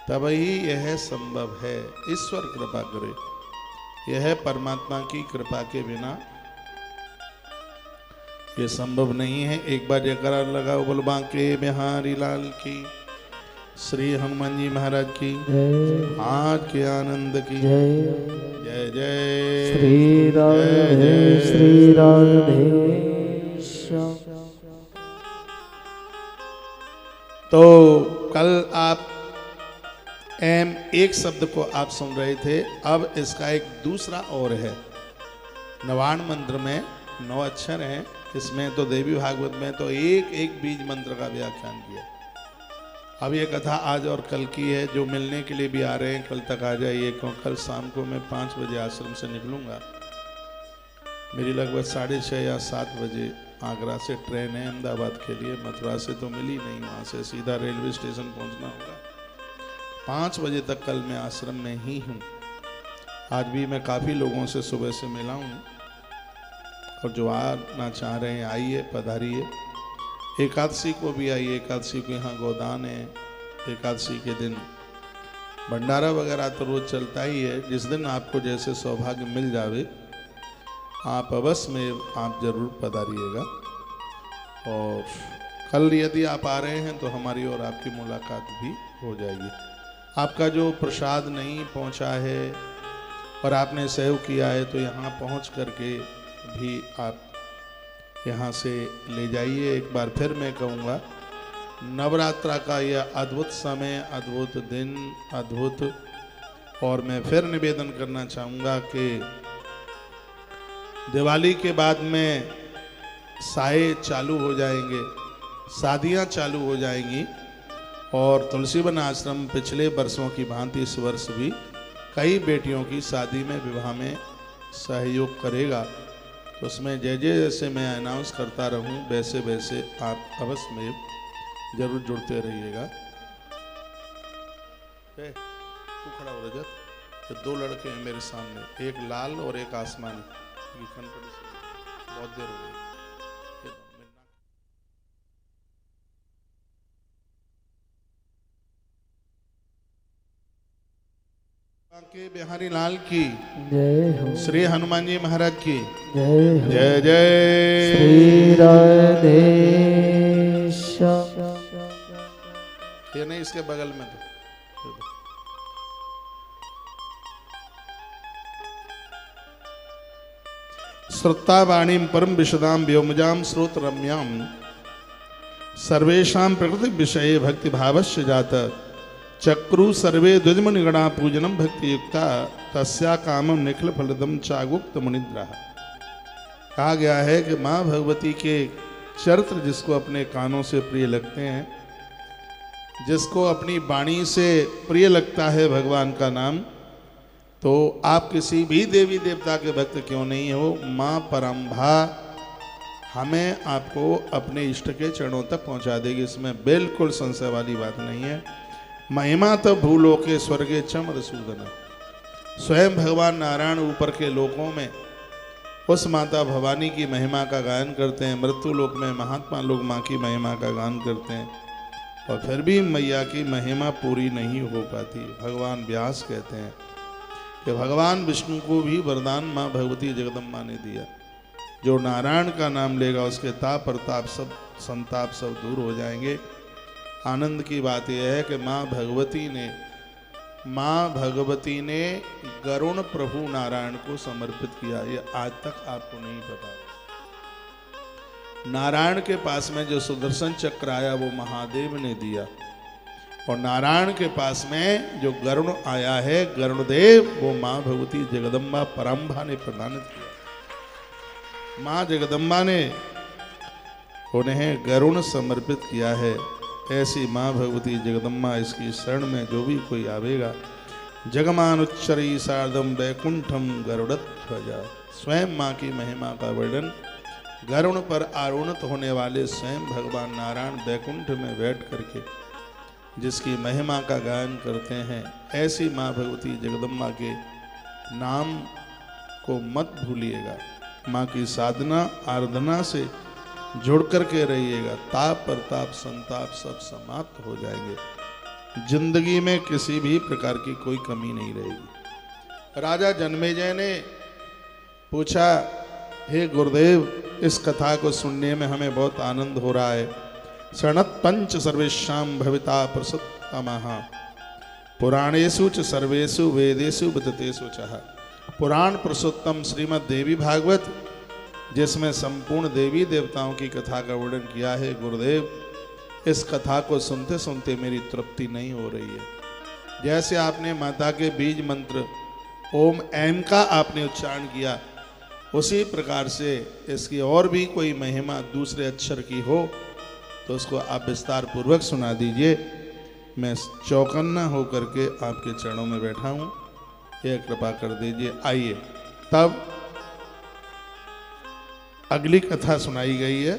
तब ही यह संभव है, ईश्वर कृपा करे, यह परमात्मा की कृपा के बिना ये संभव नहीं है। एक बार जयकारा लगाओ, बोल बांके बिहारी लाल की, श्री हनुमान जी महाराज की, आज के आनंद की जय जय श्री राधे श्री राधे। तो कल आप एम एक शब्द को आप सुन रहे थे, अब इसका एक दूसरा और है। नवाण मंत्र में 9 अक्षर हैं, इसमें तो देवी भागवत में तो एक एक बीज मंत्र का व्याख्यान किया। अब ये कथा आज और कल की है, जो मिलने के लिए भी आ रहे हैं कल तक आ जाइए, क्योंकि कल शाम को मैं 5 बजे आश्रम से निकलूंगा। मेरी लगभग 6:30 या 7 बजे आगरा से ट्रेन है अहमदाबाद के लिए, मथुरा से तो मिली नहीं, वहाँ से सीधा रेलवे स्टेशन पहुँचना होगा। 5 बजे तक कल मैं आश्रम में ही हूँ। आज भी मैं काफ़ी लोगों से सुबह से मिला हूँ, और जो आना चाह रहे हैं आइए, पधारिए। एकादशी को भी आइए, एकादशी को यहाँ गोदान है, एकादशी के दिन भंडारा वगैरह तो रोज चलता ही है। जिस दिन आपको जैसे सौभाग्य मिल जावे, आप अवश्य में आप जरूर पधारिएगा। और कल यदि आप आ रहे हैं तो हमारी और आपकी मुलाकात भी हो जाएगी। आपका जो प्रसाद नहीं पहुंचा है और आपने सहयोग किया है, तो यहाँ पहुंच करके भी आप यहाँ से ले जाइए। एक बार फिर मैं कहूँगा, नवरात्रा का यह अद्भुत समय, अद्भुत दिन, अद्भुत, और मैं फिर निवेदन करना चाहूँगा कि दिवाली के बाद में साए चालू हो जाएंगे, शादियाँ चालू हो जाएंगी, और तुलसीवन आश्रम पिछले वर्षों की भांति इस वर्ष भी कई बेटियों की शादी में, विवाह में सहयोग करेगा। तो उसमें जैसे मैं अनाउंस करता रहूं, वैसे वैसे आप अवश्य में जरूर जुड़ते रहिएगा। तू खड़ा हो रजत, तो 2 लड़के हैं मेरे सामने, एक लाल और एक आसमानी, बहुत देर हो गई। के बिहारी लाल की जय हो, श्री हनुमान जी महाराज की जय हो, जय जय श्री राधे। ये नहीं, इसके बगल में तो श्रुता वाणी परम विशदाम व्योमजाम श्रोत रम्याम सर्वेशाम प्रकृति विषये भक्ति भावस्य जात चक्रु सर्वे द्विजमनिगणा पूजनम भक्ति युक्ता तस्या कामम निखिल फलदम चागुक्त मुनिद्रा। कहा गया है कि माँ भगवती के चरित्र जिसको अपने कानों से प्रिय लगते हैं, जिसको अपनी वाणी से प्रिय लगता है भगवान का नाम, तो आप किसी भी देवी देवता के भक्त क्यों नहीं हो, माँ परम्भा हमें आपको अपने इष्ट के चरणों तक पहुँचा देगी। इसमें बिल्कुल संशय वाली बात नहीं है। महिमा तो भूलोके स्वर्गे च मधुसूदन, स्वयं भगवान नारायण ऊपर के लोकों में उस माता भवानी की महिमा का गायन करते हैं, मृत्यु लोक में महात्मा लोग माँ की महिमा का गान करते हैं, और फिर भी मैया की महिमा पूरी नहीं हो पाती। भगवान व्यास कहते हैं कि भगवान विष्णु को भी वरदान माँ भगवती जगदम्बा ने दिया, जो नारायण का नाम लेगा उसके ताप प्रताप सब संताप सब दूर हो जाएंगे। आनंद की बात यह है कि माँ भगवती ने गरुण प्रभु नारायण को समर्पित किया, ये आज तक आपको नहीं पता। नारायण के पास में जो सुदर्शन चक्र आया वो महादेव ने दिया, और नारायण के पास में जो गरुण आया है गरुणदेव, वो माँ भगवती जगदम्बा परम्भा ने प्रदानित किया। माँ जगदम्बा ने उन्हें गरुण समर्पित किया है। ऐसी माँ भगवती जगदम्बा इसकी शरण में जो भी कोई आवेगा जगमानुच्चरी सार्धम वैकुंठम गरुड़ध्वजा। स्वयं माँ की महिमा का वर्णन गरुड़ पर आरूढ़ होने वाले स्वयं भगवान नारायण वैकुंठ में बैठ करके जिसकी महिमा का गायन करते हैं, ऐसी माँ भगवती जगदम्बा के नाम को मत भूलिएगा। माँ की साधना आराधना से जुड़ करके रहिएगा, ताप प्रताप संताप सब समाप्त हो जाएंगे। जिंदगी में किसी भी प्रकार की कोई कमी नहीं रहेगी। राजा जन्मेजय ने पूछा, हे गुरुदेव, इस कथा को सुनने में हमें बहुत आनंद हो रहा है। शरणत पंच सर्वेशाम भविता प्रसुतमः पुराणेषु च सर्वेषु वेदेषु विदितेषु च। पुराण पुरुषोत्तम श्रीमद् देवी भागवत, जिसमें संपूर्ण देवी देवताओं की कथा का वर्णन किया है। गुरुदेव, इस कथा को सुनते सुनते मेरी तृप्ति नहीं हो रही है। जैसे आपने माता के बीज मंत्र ओम ऐम का आपने उच्चारण किया, उसी प्रकार से इसकी और भी कोई महिमा दूसरे अक्षर की हो तो उसको आप विस्तार पूर्वक सुना दीजिए। मैं चौकन्ना होकर के आपके चरणों में बैठा हूँ, यह कृपा कर दीजिए। आइए, तब अगली कथा सुनाई गई है।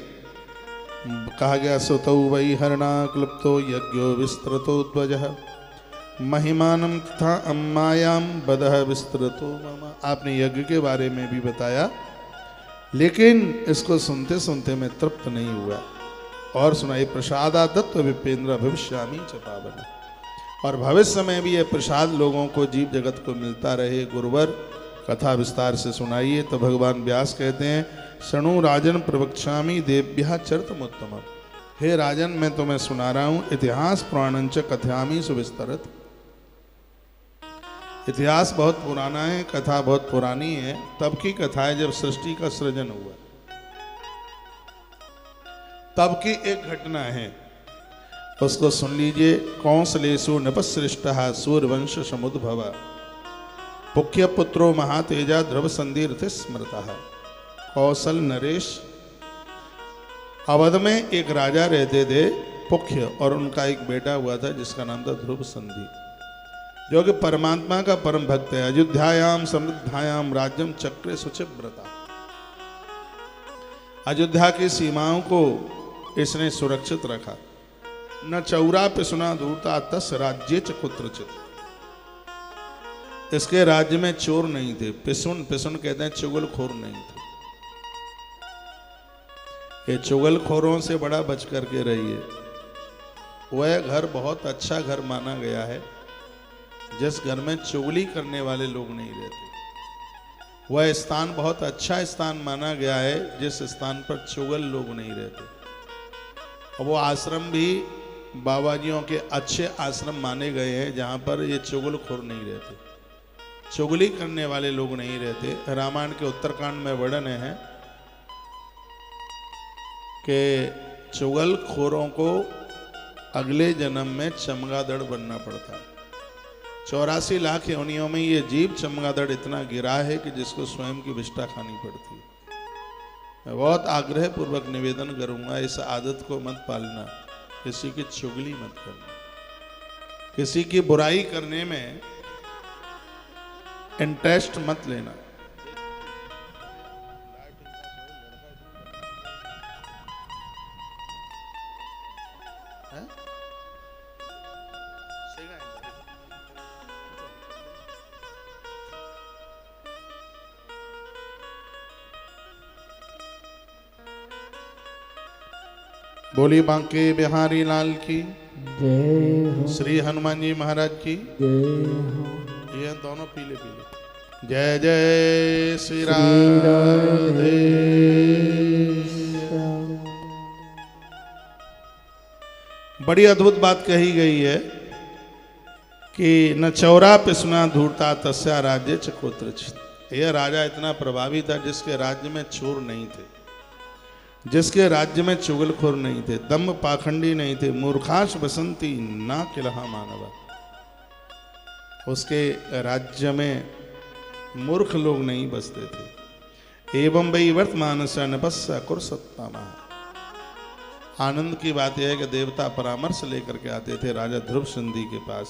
कहा गया, सुतौ वै हरणा क्लुप्तो यज्ञो विस्तृतो ध्वजः महिमानं तथा अम्मायां बदह विस्तृतो मम। आपने यज्ञ के बारे में भी बताया, लेकिन इसको सुनते सुनते मैं तृप्त नहीं हुआ। और सुनाई, प्रसादा दत्त विपेंद्र भविष्यामी च पावन। और भविष्य में भी यह प्रसाद लोगों को, जीव जगत को मिलता रहे। गुरुवर, कथा विस्तार से सुनाइए। तो भगवान व्यास कहते हैं, शृणु राजन प्रवक्ष्यामि देव्यः चरितमुत्तमम्। हे राजन, मैं तुम्हें सुना रहा हूँ, इतिहास पुराणंच कथयामि सुविस्तरत। इतिहास बहुत पुराना है, कथा बहुत पुरानी है। तब की कथा है जब सृष्टि का सृजन हुआ, तब की एक घटना है, उसको सुन लीजिए। कौशलेषु नपश्रेष्ठः सूर्यवंश समुद्भव पुख्य पुत्रो महातेजा ध्रुव संधिरथ स्मृतः। कौशल नरेश, अवध में एक राजा रहते थे पुख्य, और उनका एक बेटा हुआ था जिसका नाम था ध्रुव संधि, जो कि परमात्मा का परम भक्त है। अयोध्यायाम समृद्धायाम राज्यम चक्रे सुचिव्रता। अयोध्या की सीमाओं को इसने सुरक्षित रखा। न चौरा पिसुना दूरता तस राज्य च कुत्रचित। इसके राज्य में चोर नहीं थे। पिसुन, पिसुन कहते हैं चुगलखोर नहीं थे। ये चुगलखोरों से बड़ा बच करके रहिए। वह घर बहुत अच्छा घर माना गया है जिस घर में चुगली करने वाले लोग नहीं रहते। वह स्थान बहुत अच्छा स्थान माना गया है जिस स्थान पर चुगल लोग नहीं रहते। और वो आश्रम भी बाबाजियों के अच्छे आश्रम माने गए हैं जहाँ पर ये चुगलखोर नहीं रहते, चुगली करने वाले लोग नहीं रहते। रामायण के उत्तरकांड में वर्णन है कि चुगलखोरों को अगले जन्म में चमगादड़ बनना पड़ता है। 84 लाख योनियों में ये जीव चमगादड़ इतना गिरा है कि जिसको स्वयं की विष्ठा खानी पड़ती है। मैं बहुत आग्रह पूर्वक निवेदन करूंगा, इस आदत को मत पालना, किसी की चुगली मत करना, किसी की बुराई करने में इंटरेस्ट मत लेना। बोली बांके बिहारी लाल की जय हो, श्री हनुमान जी महाराज की जय हो। ये दोनों पीले पीले। जय जय श्री राधे। बड़ी अद्भुत बात कही गई है कि न चौरा पिसुना धूर्ता तस्या राज्य च कुत्रचित्। यह राजा इतना प्रभावी था जिसके राज्य में चोर नहीं थे, जिसके राज्य में चुगलखोर नहीं थे, दम्भ पाखंडी नहीं थे, मूर्खाश बसंती ना किलहा मानवा। उसके राज्य में मूर्ख लोग नहीं बसते थे। एवं वही वर्तमान से नपस्या कुरसत्तामा। आनंद की बात यह है कि देवता परामर्श लेकर के आते थे राजा ध्रुव संधि के पास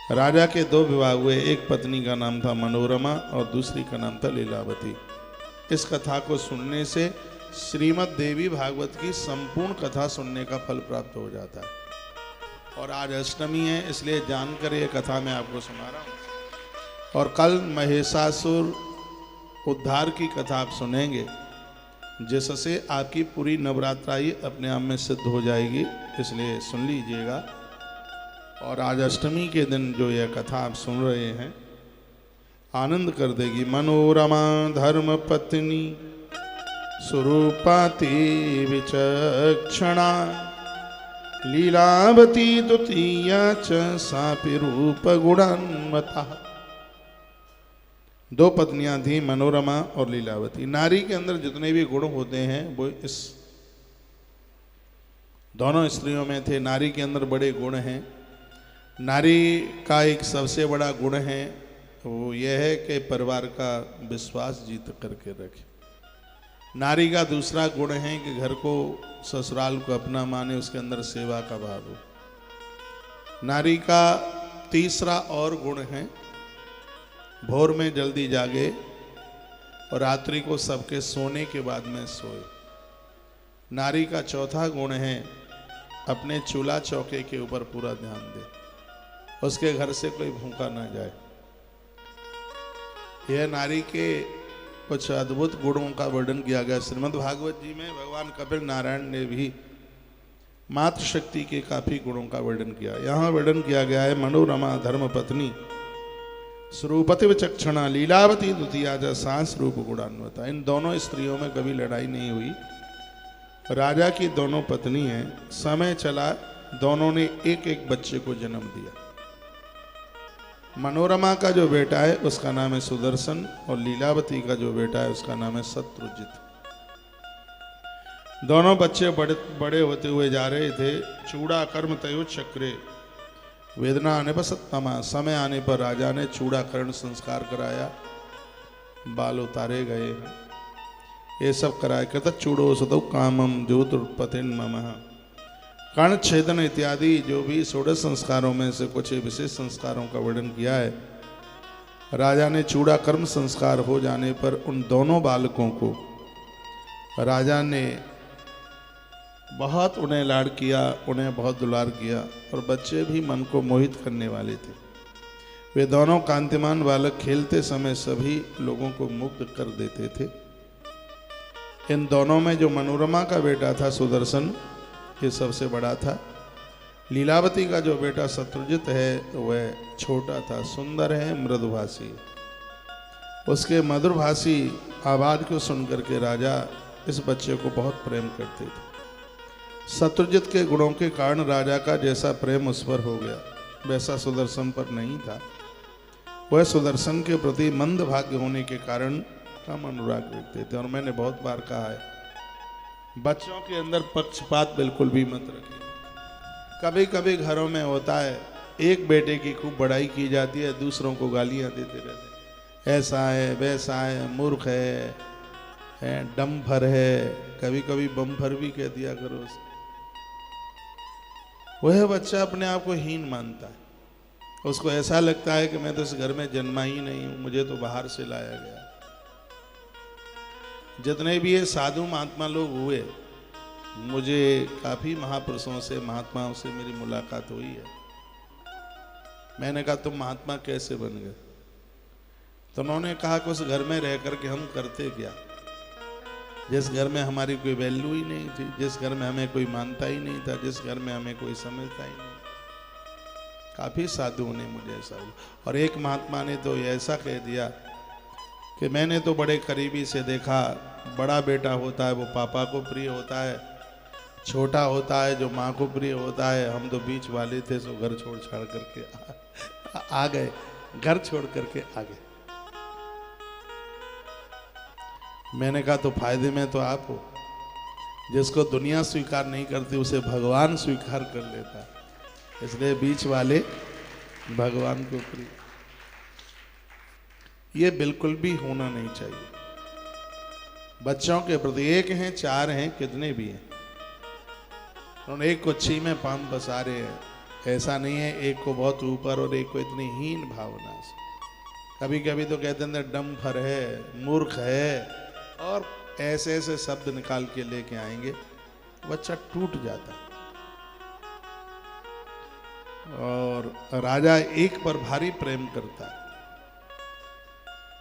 राजा के दो विवाह हुए, एक पत्नी का नाम था मनोरमा और दूसरी का नाम था लीलावती। इस कथा को सुनने से श्रीमद् देवी भागवत की संपूर्ण कथा सुनने का फल प्राप्त हो जाता है। और आज अष्टमी है, इसलिए जानकर ये कथा मैं आपको सुना रहा हूँ। और कल महिषासुर उद्धार की कथा आप सुनेंगे, जिससे आपकी पूरी नवरात्राई अपने आप में सिद्ध हो जाएगी, इसलिए सुन लीजिएगा। और आज अष्टमी के दिन जो यह कथा आप सुन रहे हैं आनंद कर देगी। मनोरमा धर्म पत्नी स्वरूपाति विचक्षणा लीलावती द्वितीया च सापि रूप गुणान्विता। दो पत्नियां थी, मनोरमा और लीलावती। नारी के अंदर जितने भी गुण होते हैं वो इस दोनों स्त्रियों में थे। नारी के अंदर बड़े गुण हैं। नारी का एक सबसे बड़ा गुण है वो यह है कि परिवार का विश्वास जीत करके रखे। नारी का दूसरा गुण है कि घर को ससुराल को अपना माने, उसके अंदर सेवा का भाव हो। नारी का तीसरा और गुण है भोर में जल्दी जागे और रात्रि को सबके सोने के बाद में सोए। नारी का चौथा गुण है अपने चूल्हा चौके के ऊपर पूरा ध्यान दे, उसके घर से कोई भूखा ना जाए। यह नारी के कुछ अद्भुत गुणों का वर्णन किया गया। श्रीमद् भागवत जी में भगवान कपिल नारायण ने भी मातृशक्ति के काफी गुणों का वर्णन किया। यहाँ वर्णन किया गया है मनोरमा धर्म पत्नी स्वरूपति विचक्षणा लीलावती द्वितीया च सांस रूप गुणान्विता। इन दोनों स्त्रियों में कभी लड़ाई नहीं हुई। राजा की दोनों पत्नी हैं। समय चला, दोनों ने एक एक बच्चे को जन्म दिया। मनोरमा का जो बेटा है उसका नाम है सुदर्शन और लीलावती का जो बेटा है उसका नाम है शत्रुजित। दोनों बच्चे बड़े होते हुए जा रहे थे। चूड़ा कर्म तयो चक्रे वेदना आने पर सत्तमा। समय आने पर राजा ने चूड़ाकरण संस्कार कराया, बाल उतारे गए, ये सब कराया। कहता चूड़ो सदौ कामम ज्योतिर्पतिन ममः। कर्ण छेदन इत्यादि जो भी 16 संस्कारों में से कुछ विशेष संस्कारों का वर्णन किया है। राजा ने चूड़ा कर्म संस्कार हो जाने पर उन दोनों बालकों को राजा ने बहुत उन्हें लाड किया, उन्हें बहुत दुलार किया। और बच्चे भी मन को मोहित करने वाले थे। वे दोनों कांतिमान बालक खेलते समय सभी लोगों को मुग्ध कर देते थे। इन दोनों में जो मनोरमा का बेटा था सुदर्शन, ये सबसे बड़ा था। लीलावती का जो बेटा शत्रुजित है वह छोटा था, सुंदर है, मृदुभाषी। उसके मधुरभाषी आवाज को सुनकर के राजा इस बच्चे को बहुत प्रेम करते थे। शत्रुजित के गुणों के कारण राजा का जैसा प्रेम उस पर हो गया वैसा सुदर्शन पर नहीं था। वह सुदर्शन के प्रति मंद भाग्य होने के कारण कम अनुराग रखते थे। और मैंने बहुत बार कहा है बच्चों के अंदर पक्षपात बिल्कुल भी मत रखिए। कभी कभी घरों में होता है एक बेटे की खूब बड़ाई की जाती है, दूसरों को गालियां देते रहते, ऐसा है वैसा है, मूर्ख है, डम्भर है, कभी कभी बम्भर भी कह दिया करो उसे। वह बच्चा अपने आप को हीन मानता है। उसको ऐसा लगता है कि मैं तो इस घर में जन्मा ही नहीं हूं, मुझे तो बाहर से लाया गया। जितने भी ये साधु महात्मा लोग हुए, मुझे काफी महापुरुषों से महात्माओं से मेरी मुलाकात हुई है। मैंने कहा तुम महात्मा कैसे बन गए? तो उन्होंने कहा कि उस घर में रह करके हम करते क्या, जिस घर में हमारी कोई वैल्यू ही नहीं थी, जिस घर में हमें कोई मानता ही नहीं था, जिस घर में हमें कोई समझता ही नहीं। काफी साधुओं ने मुझे ऐसा हुआ। और एक महात्मा ने तो ऐसा कह दिया कि मैंने तो बड़े करीबी से देखा, बड़ा बेटा होता है वो पापा को प्रिय होता है, छोटा होता है जो माँ को प्रिय होता है। हम तो बीच वाले थे, सो घर छोड़ छाड़ करके आ गए, घर छोड़ करके आ गए। मैंने कहा तो फायदे में तो आप हो। जिसको दुनिया स्वीकार नहीं करती उसे भगवान स्वीकार कर लेता है, इसलिए बीच वाले भगवान को प्रिय। ये बिल्कुल भी होना नहीं चाहिए। बच्चों के प्रति एक हैं, चार हैं, कितने भी हैं, उन्होंने एक कुच्छी में पांव पसारे हैं, ऐसा नहीं है एक को बहुत ऊपर और एक को इतनी हीन भावना से। कभी कभी तो कहते हैं डम्फर है, मूर्ख है, और ऐसे ऐसे शब्द निकाल के लेके आएंगे, बच्चा टूट जाता। और राजा एक पर भारी प्रेम करता है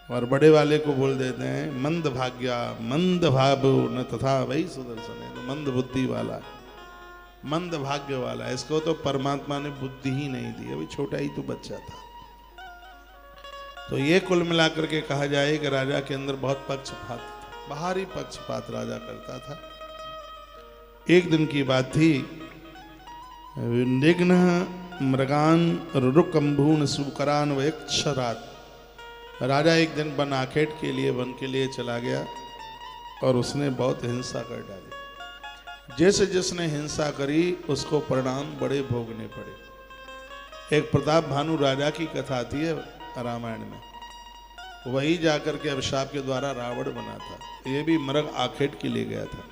और बड़े वाले को बोल देते हैं मंद भाग्या मंद भावो न तथा वही सुदर्शन है, तो मंद बुद्धि वाला, मंद भाग्य वाला। इसको तो परमात्मा ने बुद्धि ही नहीं दी, अभी छोटा ही तो बच्चा था। तो ये कुल मिलाकर के कहा जाए कि राजा के अंदर बहुत पक्षपात था, बाहरी पक्षपात राजा करता था। एक दिन की बात थी, विनिघ्न मृगान रुरुकंभून सुकरान वक्षरात। राजा एक दिन वन आखेट के लिए, वन के लिए चला गया और उसने बहुत हिंसा कर डाली। जैसे जिसने हिंसा करी उसको परिणाम बड़े भोगने पड़े। एक प्रताप भानु राजा की कथा आती है रामायण में, वही जाकर के अभिशाप के द्वारा रावण बना था। ये भी मृग आखेट के लिए गया था।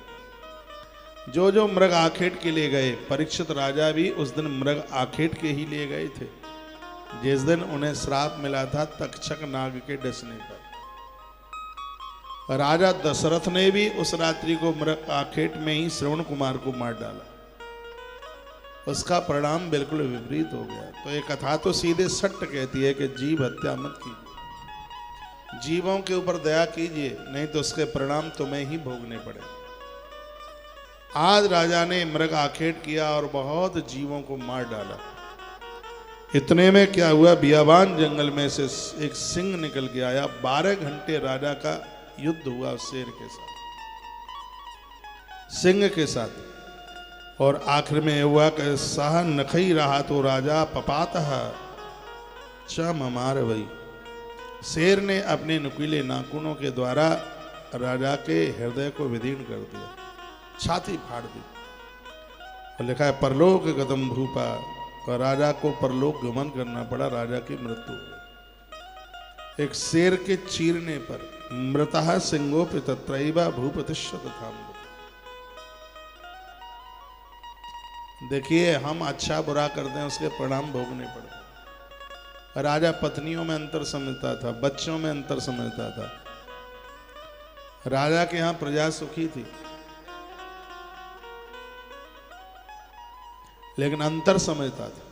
जो जो मृग आखेट के लिए गए, परीक्षित राजा भी उस दिन मृग आखेट के ही लिए गए थे जिस दिन उन्हें श्राप मिला था तक्षक नाग के डसने पर। राजा दशरथ ने भी उस रात्रि को मृग आखेट में ही श्रवण कुमार को मार डाला। उसका परिणाम बिल्कुल विपरीत हो गया। तो ये कथा तो सीधे सट्ट कहती है कि जीव हत्या मत कीजिए, जीवों के ऊपर दया कीजिए, नहीं तो उसके परिणाम तुम्हें ही भोगने पड़े। आज राजा ने मृग आखेट किया और बहुत जीवों को मार डाला। इतने में क्या हुआ, बियाबान जंगल में से एक सिंह निकल के आया। 12 घंटे राजा का युद्ध हुआ उस शेर के साथ, सिंह के साथ। और आखिर में हुआ कि सह नखई रहा तो राजा पपातः च ममार वही। शेर ने अपने नुकीले नाखूनों के द्वारा राजा के हृदय को विदीर्ण कर दिया, छाती फाड़ दी। और लिखा है परलोक गतम भूपा, और राजा को परलोक गमन करना पड़ा, राजा की मृत्यु हुई। एक शेर के चीरने पर मृतः सिंहोपि तत्रैव भूपतिष्यत था। देखिए, हम अच्छा बुरा करते हैं, उसके परिणाम भोगने पड़ते हैं। राजा पत्नियों में अंतर समझता था, बच्चों में अंतर समझता था। राजा के यहां प्रजा सुखी थी, लेकिन अंतर समझता था।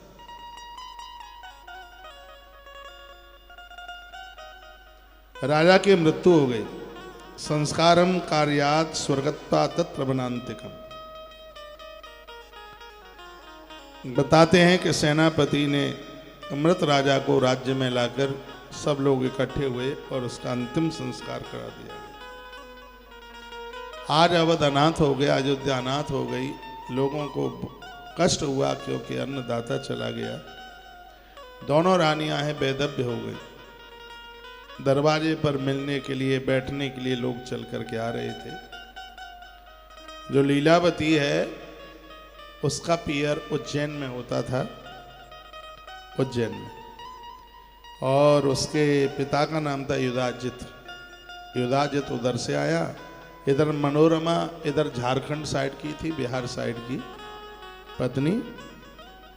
राजा की मृत्यु हो गई। संस्कारम कार्यात स्वर्गत्वा तत्र वनांतिकम। बताते हैं कि सेनापति ने मृत राजा को राज्य में लाकर सब लोग इकट्ठे हुए और उसका अंतिम संस्कार करा दिया गया। आज अवध अनाथ हो गया, अयोध्या अनाथ हो गई। लोगों को कष्ट हुआ क्योंकि अन्नदाता चला गया। दोनों रानियां हैं बेदव्य हो गई। दरवाजे पर मिलने के लिए, बैठने के लिए लोग चल करके आ रहे थे। जो लीलावती है उसका पियर उज्जैन में होता था, उज्जैन में, और उसके पिता का नाम था युधाजित। युधाजित उधर से आया। इधर मनोरमा इधर झारखंड साइड की थी, बिहार साइड की पत्नी।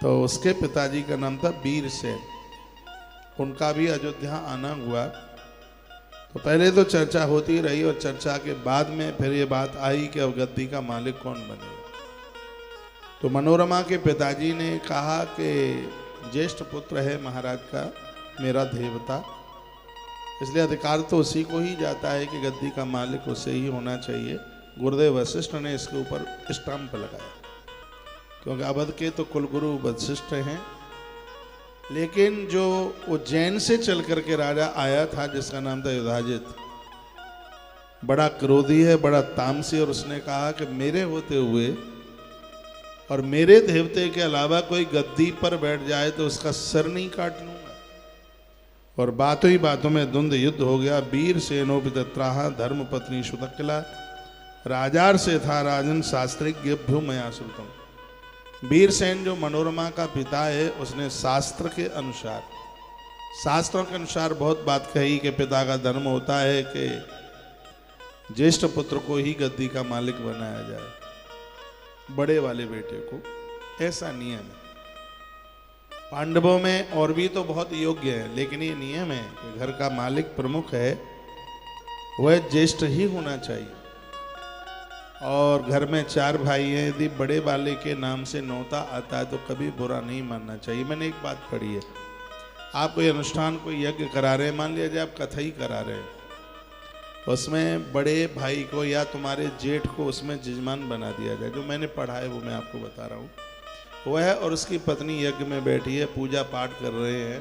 तो उसके पिताजी का नाम था वीरसेन। उनका भी अयोध्या आना हुआ। तो पहले तो चर्चा होती रही और चर्चा के बाद में फिर ये बात आई कि अब गद्दी का मालिक कौन बनेगा। तो मनोरमा के पिताजी ने कहा कि ज्येष्ठ पुत्र है महाराज का, मेरा देवता, इसलिए अधिकार तो उसी को ही जाता है कि गद्दी का मालिक उसे ही होना चाहिए। गुरुदेव वशिष्ठ ने इसके ऊपर स्टंप लगाया, क्योंकि अवध के तो कुलगुरु वशिष्ठ हैं। लेकिन जो उज्जैन से चल करके राजा आया था जिसका नाम था युधाजित, बड़ा क्रोधी है, बड़ा तामसी, और उसने कहा कि मेरे होते हुए और मेरे देवते के अलावा कोई गद्दी पर बैठ जाए तो उसका सर नहीं काट लूंगा। और बातों ही बातों में द्वंद युद्ध हो गया। वीर सेनोपि तत्राह धर्म पत्नी सुतकिला राजार से था राजन शास्त्रिज्ञ भ्यू मया श्रुतम। वीरसेन जो मनोरमा का पिता है, उसने शास्त्र के अनुसार, शास्त्रों के अनुसार बहुत बात कही कि पिता का धर्म होता है कि ज्येष्ठ पुत्र को ही गद्दी का मालिक बनाया जाए, बड़े वाले बेटे को, ऐसा नियम है। पांडवों में और भी तो बहुत योग्य है, लेकिन ये नियम है कि घर का मालिक प्रमुख है, वह ज्येष्ठ ही होना चाहिए। और घर में 4 भाई हैं, यदि बड़े वाले के नाम से न्योता आता है तो कभी बुरा नहीं मानना चाहिए। मैंने एक बात पढ़ी है, आप कोई अनुष्ठान कोई यज्ञ करा रहे हैं, मान लीजिए आप कथा ही करा रहे हैं, उसमें बड़े भाई को या तुम्हारे जेठ को उसमें जजमान बना दिया जाए। जो मैंने पढ़ा है वो मैं आपको बता रहा हूँ। वह और उसकी पत्नी यज्ञ में बैठी है, पूजा पाठ कर रहे हैं,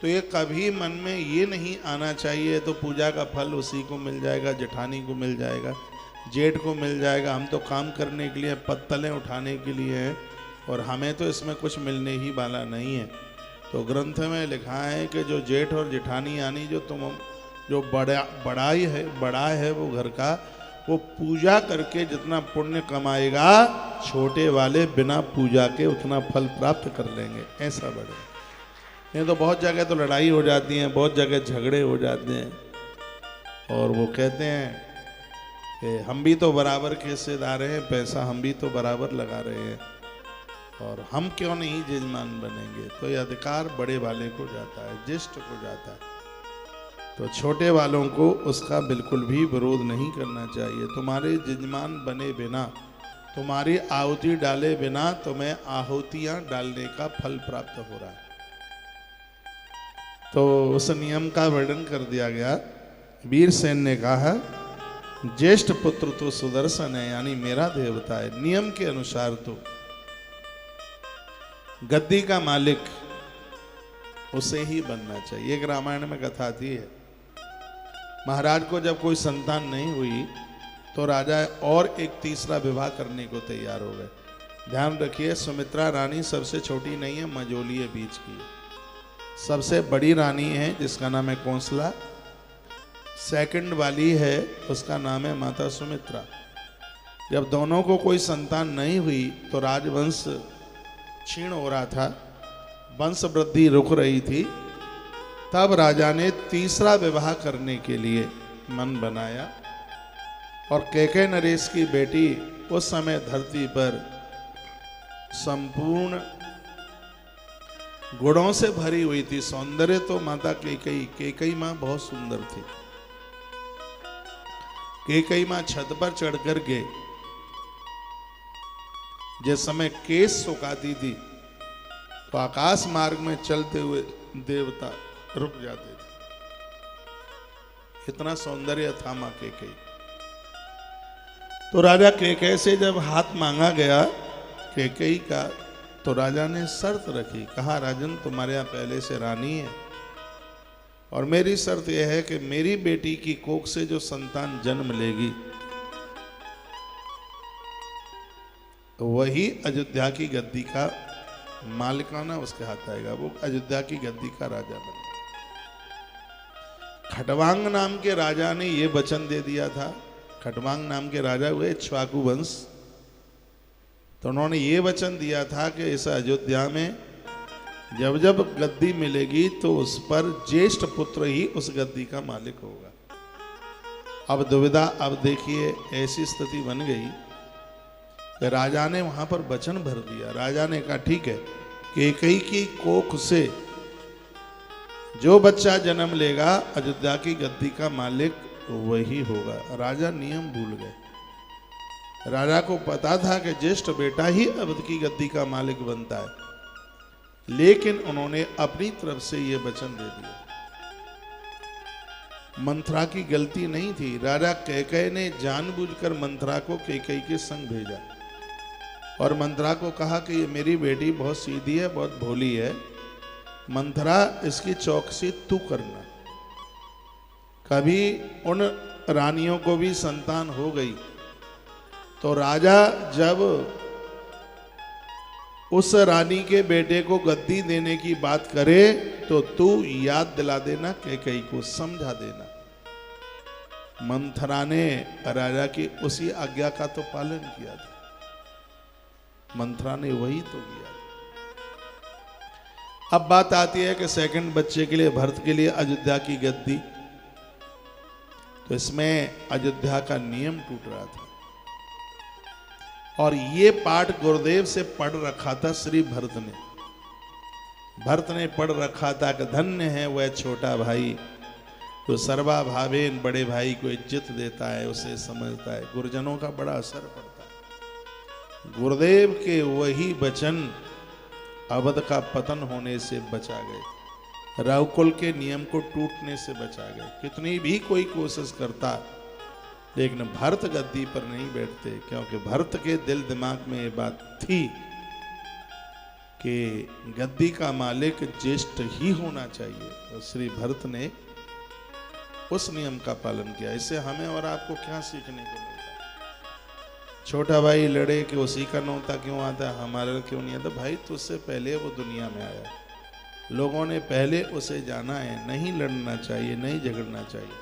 तो ये कभी मन में ये नहीं आना चाहिए तो पूजा का फल उसी को मिल जाएगा, जेठानी को मिल जाएगा, जेठ को मिल जाएगा, हम तो काम करने के लिए, पत्तलें उठाने के लिए हैं और हमें तो इसमें कुछ मिलने ही वाला नहीं है। तो ग्रंथ में लिखा है कि जो जेठ और जेठानी यानी जो बड़ा है वो घर का, वो पूजा करके जितना पुण्य कमाएगा, छोटे वाले बिना पूजा के उतना फल प्राप्त कर लेंगे। ऐसा बड़े नहीं तो बहुत जगह तो लड़ाई हो जाती है, बहुत जगह झगड़े हो जाते हैं, और वो कहते हैं कि हम भी तो बराबर के हिस्सेदार हैं, पैसा हम भी तो बराबर लगा रहे हैं और हम क्यों नहीं जजमान बनेंगे। तो ये अधिकार बड़े वाले को जाता है, ज्येष्ठ को जाता है। तो छोटे वालों को उसका बिल्कुल भी विरोध नहीं करना चाहिए। तुम्हारे जजमान बने बिना, तुम्हारी आहुति डाले बिना तुम्हें आहुतियां डालने का फल प्राप्त हो रहा है। तो उस नियम का वर्णन कर दिया गया। वीरसेन ने कहा, ज्येष्ठ पुत्र तो सुदर्शन है, यानी मेरा देवता है। नियम के अनुसार तो गद्दी का मालिक उसे ही बनना चाहिए। एक रामायण में कथा आती है, महाराज को जब कोई संतान नहीं हुई तो राजा और एक तीसरा विवाह करने को तैयार हो गए। ध्यान रखिए, सुमित्रा रानी सबसे छोटी नहीं है, मझोली है, बीच की। सबसे बड़ी रानी है जिसका नाम है कौशला, सेकंड वाली है उसका नाम है माता सुमित्रा। जब दोनों को कोई संतान नहीं हुई तो राजवंश क्षीण हो रहा था, वंश वृद्धि रुक रही थी। तब राजा ने तीसरा विवाह करने के लिए मन बनाया और कैकेय नरेश की बेटी उस समय धरती पर संपूर्ण गुणों से भरी हुई थी। सौंदर्य तो माता कैकेयी मां बहुत सुंदर थी। कैकेयी मां छत पर चढ़ कर के जिस समय केस सुखाती थी तो आकाश मार्ग में चलते हुए देवता रुक जाते थे, इतना सौंदर्य था मां कैकेयी। तो राजा कैकेयी से जब हाथ मांगा गया कैकेयी का, तो राजा ने शर्त रखी। कहा, राजन तुम्हारे यहाँ पहले से रानी है और मेरी शर्त यह है कि मेरी बेटी की कोख से जो संतान जन्म लेगी वही अयोध्या की गद्दी का मालिकाना उसके हाथ आएगा, वो अयोध्या की गद्दी का राजा बनेगा। खटवांग नाम के राजा ने यह वचन दे दिया था। खटवांग नाम के राजा हुए इक्ष्वाकु वंश। तो उन्होंने ये वचन दिया था कि इस अयोध्या में जब जब गद्दी मिलेगी तो उस पर ज्येष्ठ पुत्र ही उस गद्दी का मालिक होगा। अब दुविधा, अब देखिए ऐसी स्थिति बन गई कि राजा ने वहां पर वचन भर दिया। राजा ने कहा, ठीक है, कैकेयी की कोख से जो बच्चा जन्म लेगा अयोध्या की गद्दी का मालिक वही होगा। राजा नियम भूल गए। राजा को पता था कि ज्येष्ठ बेटा ही अवध की गद्दी का मालिक बनता है, लेकिन उन्होंने अपनी तरफ से यह वचन दे दिया। मंथरा की गलती नहीं थी। राजा कैकेयी ने जानबूझकर मंथरा को कैकेयी के संग भेजा और मंथरा को कहा कि ये मेरी बेटी बहुत सीधी है, बहुत भोली है, मंथरा इसकी चौकसी तू करना। कभी उन रानियों को भी संतान हो गई तो राजा जब उस रानी के बेटे को गद्दी देने की बात करे तो तू याद दिला देना, कैकेयी को समझा देना। मंथरा ने राजा की उसी आज्ञा का तो पालन किया था। मंथरा ने वही तो किया। अब बात आती है कि सेकंड बच्चे के लिए, भरत के लिए अयोध्या की गद्दी। तो इसमें अयोध्या का नियम टूट रहा था और ये पाठ गुरुदेव से पढ़ रखा था श्री भरत ने। भरत ने पढ़ रखा था कि धन्य है वह छोटा भाई तो सर्वा भावेन बड़े भाई को इज्जत देता है, उसे समझता है। गुरुजनों का बड़ा असर पड़ता है। गुरुदेव के वही वचन अवध का पतन होने से बचा गए, रघुकुल के नियम को टूटने से बचा गए। कितनी भी कोई कोशिश करता लेकिन भरत गद्दी पर नहीं बैठते, क्योंकि भरत के दिल दिमाग में ये बात थी कि गद्दी का मालिक ज्येष्ठ ही होना चाहिए, और श्री भरत ने उस नियम का पालन किया। इससे हमें और आपको क्या सीखने को मिलता है? छोटा भाई लड़े कि उसी का नौता क्यों आता है, हमारा क्यों नहीं आता? भाई तुझसे पहले वो दुनिया में आया, लोगों ने पहले उसे जाना है। नहीं लड़ना चाहिए, नहीं झगड़ना चाहिए।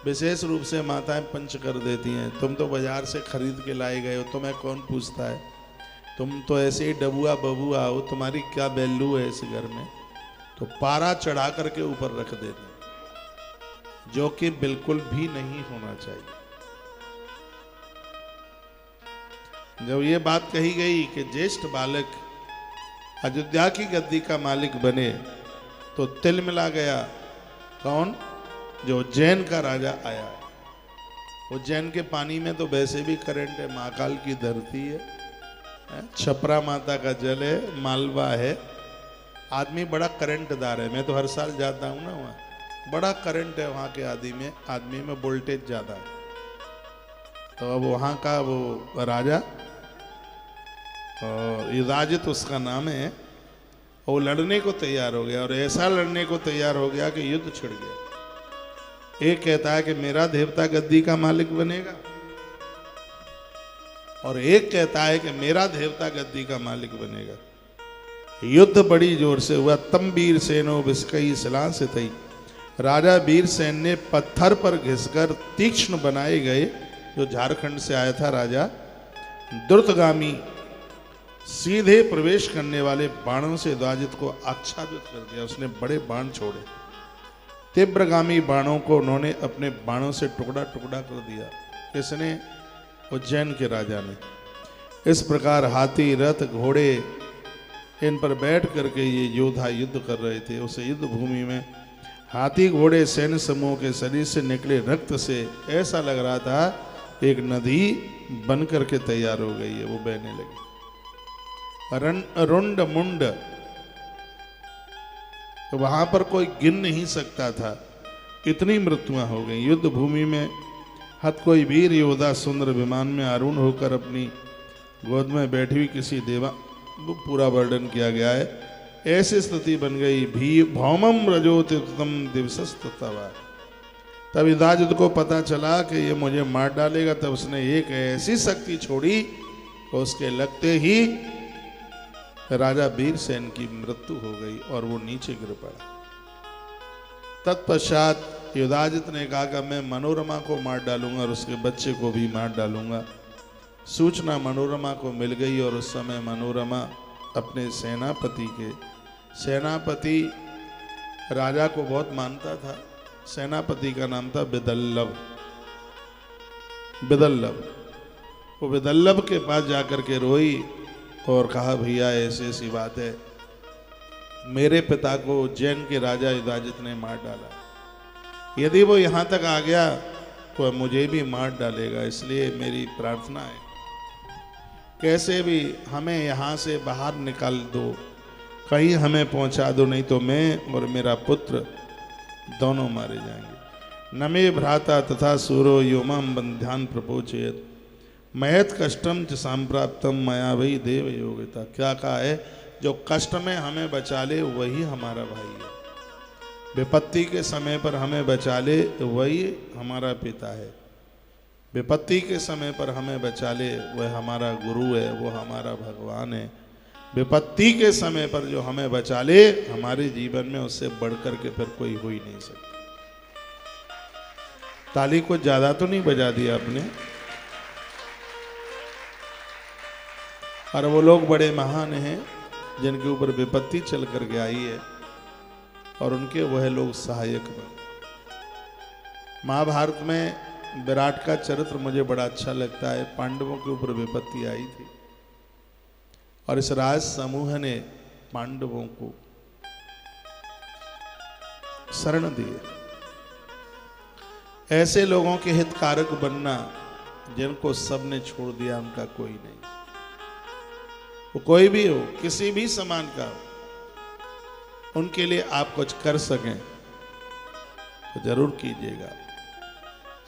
विशेष रूप से माताएं पंच कर देती हैं, तुम तो बाजार से खरीद के लाए गए हो, तुम्हें कौन पूछता है, तुम तो ऐसे ही डबुआ बबुआ हो, तुम्हारी क्या वैल्यू है इस घर में। तो पारा चढ़ा करके ऊपर रख देते हैं, जो कि बिल्कुल भी नहीं होना चाहिए। जब ये बात कही गई कि ज्येष्ठ बालक अयोध्या की गद्दी का मालिक बने तो तिल मिला गया। कौन? जो उज्जैन का राजा आया है। उज्जैन के पानी में तो वैसे भी करंट है, महाकाल की धरती है, छपरा माता का जल है, मालवा है। आदमी बड़ा करंटदार है। मैं तो हर साल जाता हूँ ना वहाँ, बड़ा करंट है वहाँ के आदमी में वोल्टेज ज़्यादा है। तो अब वहाँ का वो राजा, और युधाजित उसका नाम है, वो लड़ने को तैयार हो गया, और ऐसा लड़ने को तैयार हो गया कि युद्ध छिड़ गया। एक कहता है कि मेरा देवता गद्दी का मालिक बनेगा, और एक कहता है कि मेरा देवता गद्दी का मालिक बनेगा। युद्ध बड़ी जोर से हुआ। तम वीर सेनो विस्कई शिला से तई, राजा वीरसेन ने पत्थर पर घिसकर तीक्ष्ण बनाए गए, जो झारखंड से आया था राजा, द्रुतगामी सीधे प्रवेश करने वाले बाणों से युधाजित को आच्छादित कर दिया। उसने बड़े बाण छोड़े। तीव्रगामी बाणों को उन्होंने अपने बाणों से टुकड़ा टुकड़ा कर दिया। किसने? उज्जैन के राजा ने। इस प्रकार हाथी, रथ, घोड़े, इन पर बैठ करके ये योद्धा युद्ध कर रहे थे। उस युद्ध भूमि में हाथी घोड़े सैन्य समूह के शरीर से निकले रक्त से ऐसा लग रहा था एक नदी बन करके तैयार हो गई है, वो बहने लगी। रुंड मुंड, तो वहां पर कोई गिन नहीं सकता था, इतनी मृत्युआं हो गई। युद्ध भूमि में हत कोई वीर योद्धा सुंदर विमान में आरूढ़ होकर अपनी गोद में बैठी हुई किसी देवा, पूरा वर्णन किया गया है। ऐसी स्थिति बन गई। भी भौमम रजोतितम दिवसस्तवा, तब युधाजित को पता चला कि ये मुझे मार डालेगा। तब उसने एक ऐसी शक्ति छोड़ी, उसके लगते ही राजा वीरसेन की मृत्यु हो गई और वो नीचे गिर पड़ा। तत्पश्चात युधाजित ने कहा कि मैं मनोरमा को मार डालूंगा और उसके बच्चे को भी मार डालूंगा। सूचना मनोरमा को मिल गई, और उस समय मनोरमा अपने सेनापति राजा को बहुत मानता था। सेनापति का नाम था विदल्लभ। वो विदल्लभ के पास जाकर के रोई और कहा, भैया ऐसी ऐसी बात है, मेरे पिता को उज्जैन के राजा युधाजित ने मार डाला। यदि वो यहाँ तक आ गया तो मुझे भी मार डालेगा, इसलिए मेरी प्रार्थना है कैसे भी हमें यहाँ से बाहर निकाल दो, कहीं हमें पहुँचा दो, नहीं तो मैं और मेरा पुत्र दोनों मारे जाएंगे। नमे भ्राता तथा सूरो योमम बंध्यान प्रपोचेत महत कष्टम च संप्राप्तम मया वही देव योगिता। क्या कहा है? जो कष्ट में हमें बचा ले वही हमारा भाई है, विपत्ति के समय पर हमें बचा ले वही हमारा पिता है, विपत्ति के समय पर हमें बचा ले वह हमारा गुरु है, वो हमारा भगवान है। विपत्ति के समय पर जो हमें बचा ले हमारे जीवन में उससे बढ़कर के फिर कोई हो ही नहीं सकता। ताली को ज्यादा तो नहीं बजा दिया आपने। और वो लोग बड़े महान हैं जिनके ऊपर विपत्ति चल करके आई है और उनके वह लोग सहायक बने। महाभारत में विराट का चरित्र मुझे बड़ा अच्छा लगता है। पांडवों के ऊपर विपत्ति आई थी और इस राज समूह ने पांडवों को शरण दिए। ऐसे लोगों के हितकारक बनना जिनको सबने छोड़ दिया, उनका कोई नहीं। वो कोई भी हो, किसी भी समान का हो, उनके लिए आप कुछ कर सकें तो जरूर कीजिएगा।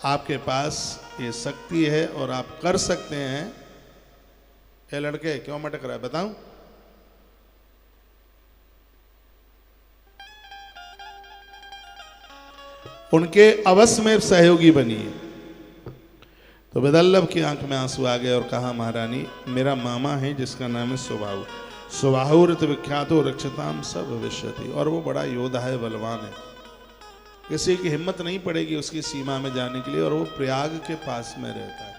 आपके पास ये शक्ति है और आप कर सकते हैं। ये लड़के क्यों मटक रहा है बताऊं? उनके अवश्य में सहयोगी बनिए। तो बेदल्लभ की आंख में आंसू आ गए और कहा, महारानी मेरा मामा है जिसका नाम है सुबाहु। सुबाहुरित विख्यातो रक्षताम सब भविष्यति। और वो बड़ा योद्धा है, बलवान है, किसी की हिम्मत नहीं पड़ेगी उसकी सीमा में जाने के लिए। और वो प्रयाग के पास में रहता है।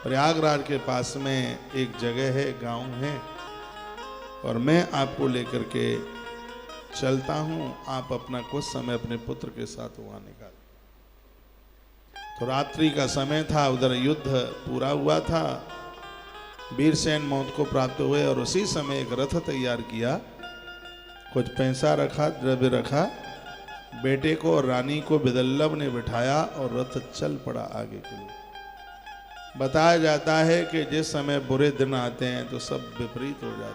प्रयागराज के पास में एक जगह है, गांव है, और मैं आपको लेकर के चलता हूं। आप अपना कुछ समय अपने पुत्र के साथ वहां निकाल। तो रात्रि का समय था, उधर युद्ध पूरा हुआ था, वीरसेन मौत को प्राप्त हुए। और उसी समय एक रथ तैयार किया, कुछ पैसा रखा, द्रव्य रखा, बेटे को और रानी को बेदल्लभ ने बिठाया और रथ चल पड़ा आगे के लिए। बताया जाता है कि जिस समय बुरे दिन आते हैं तो सब विपरीत हो जाता है।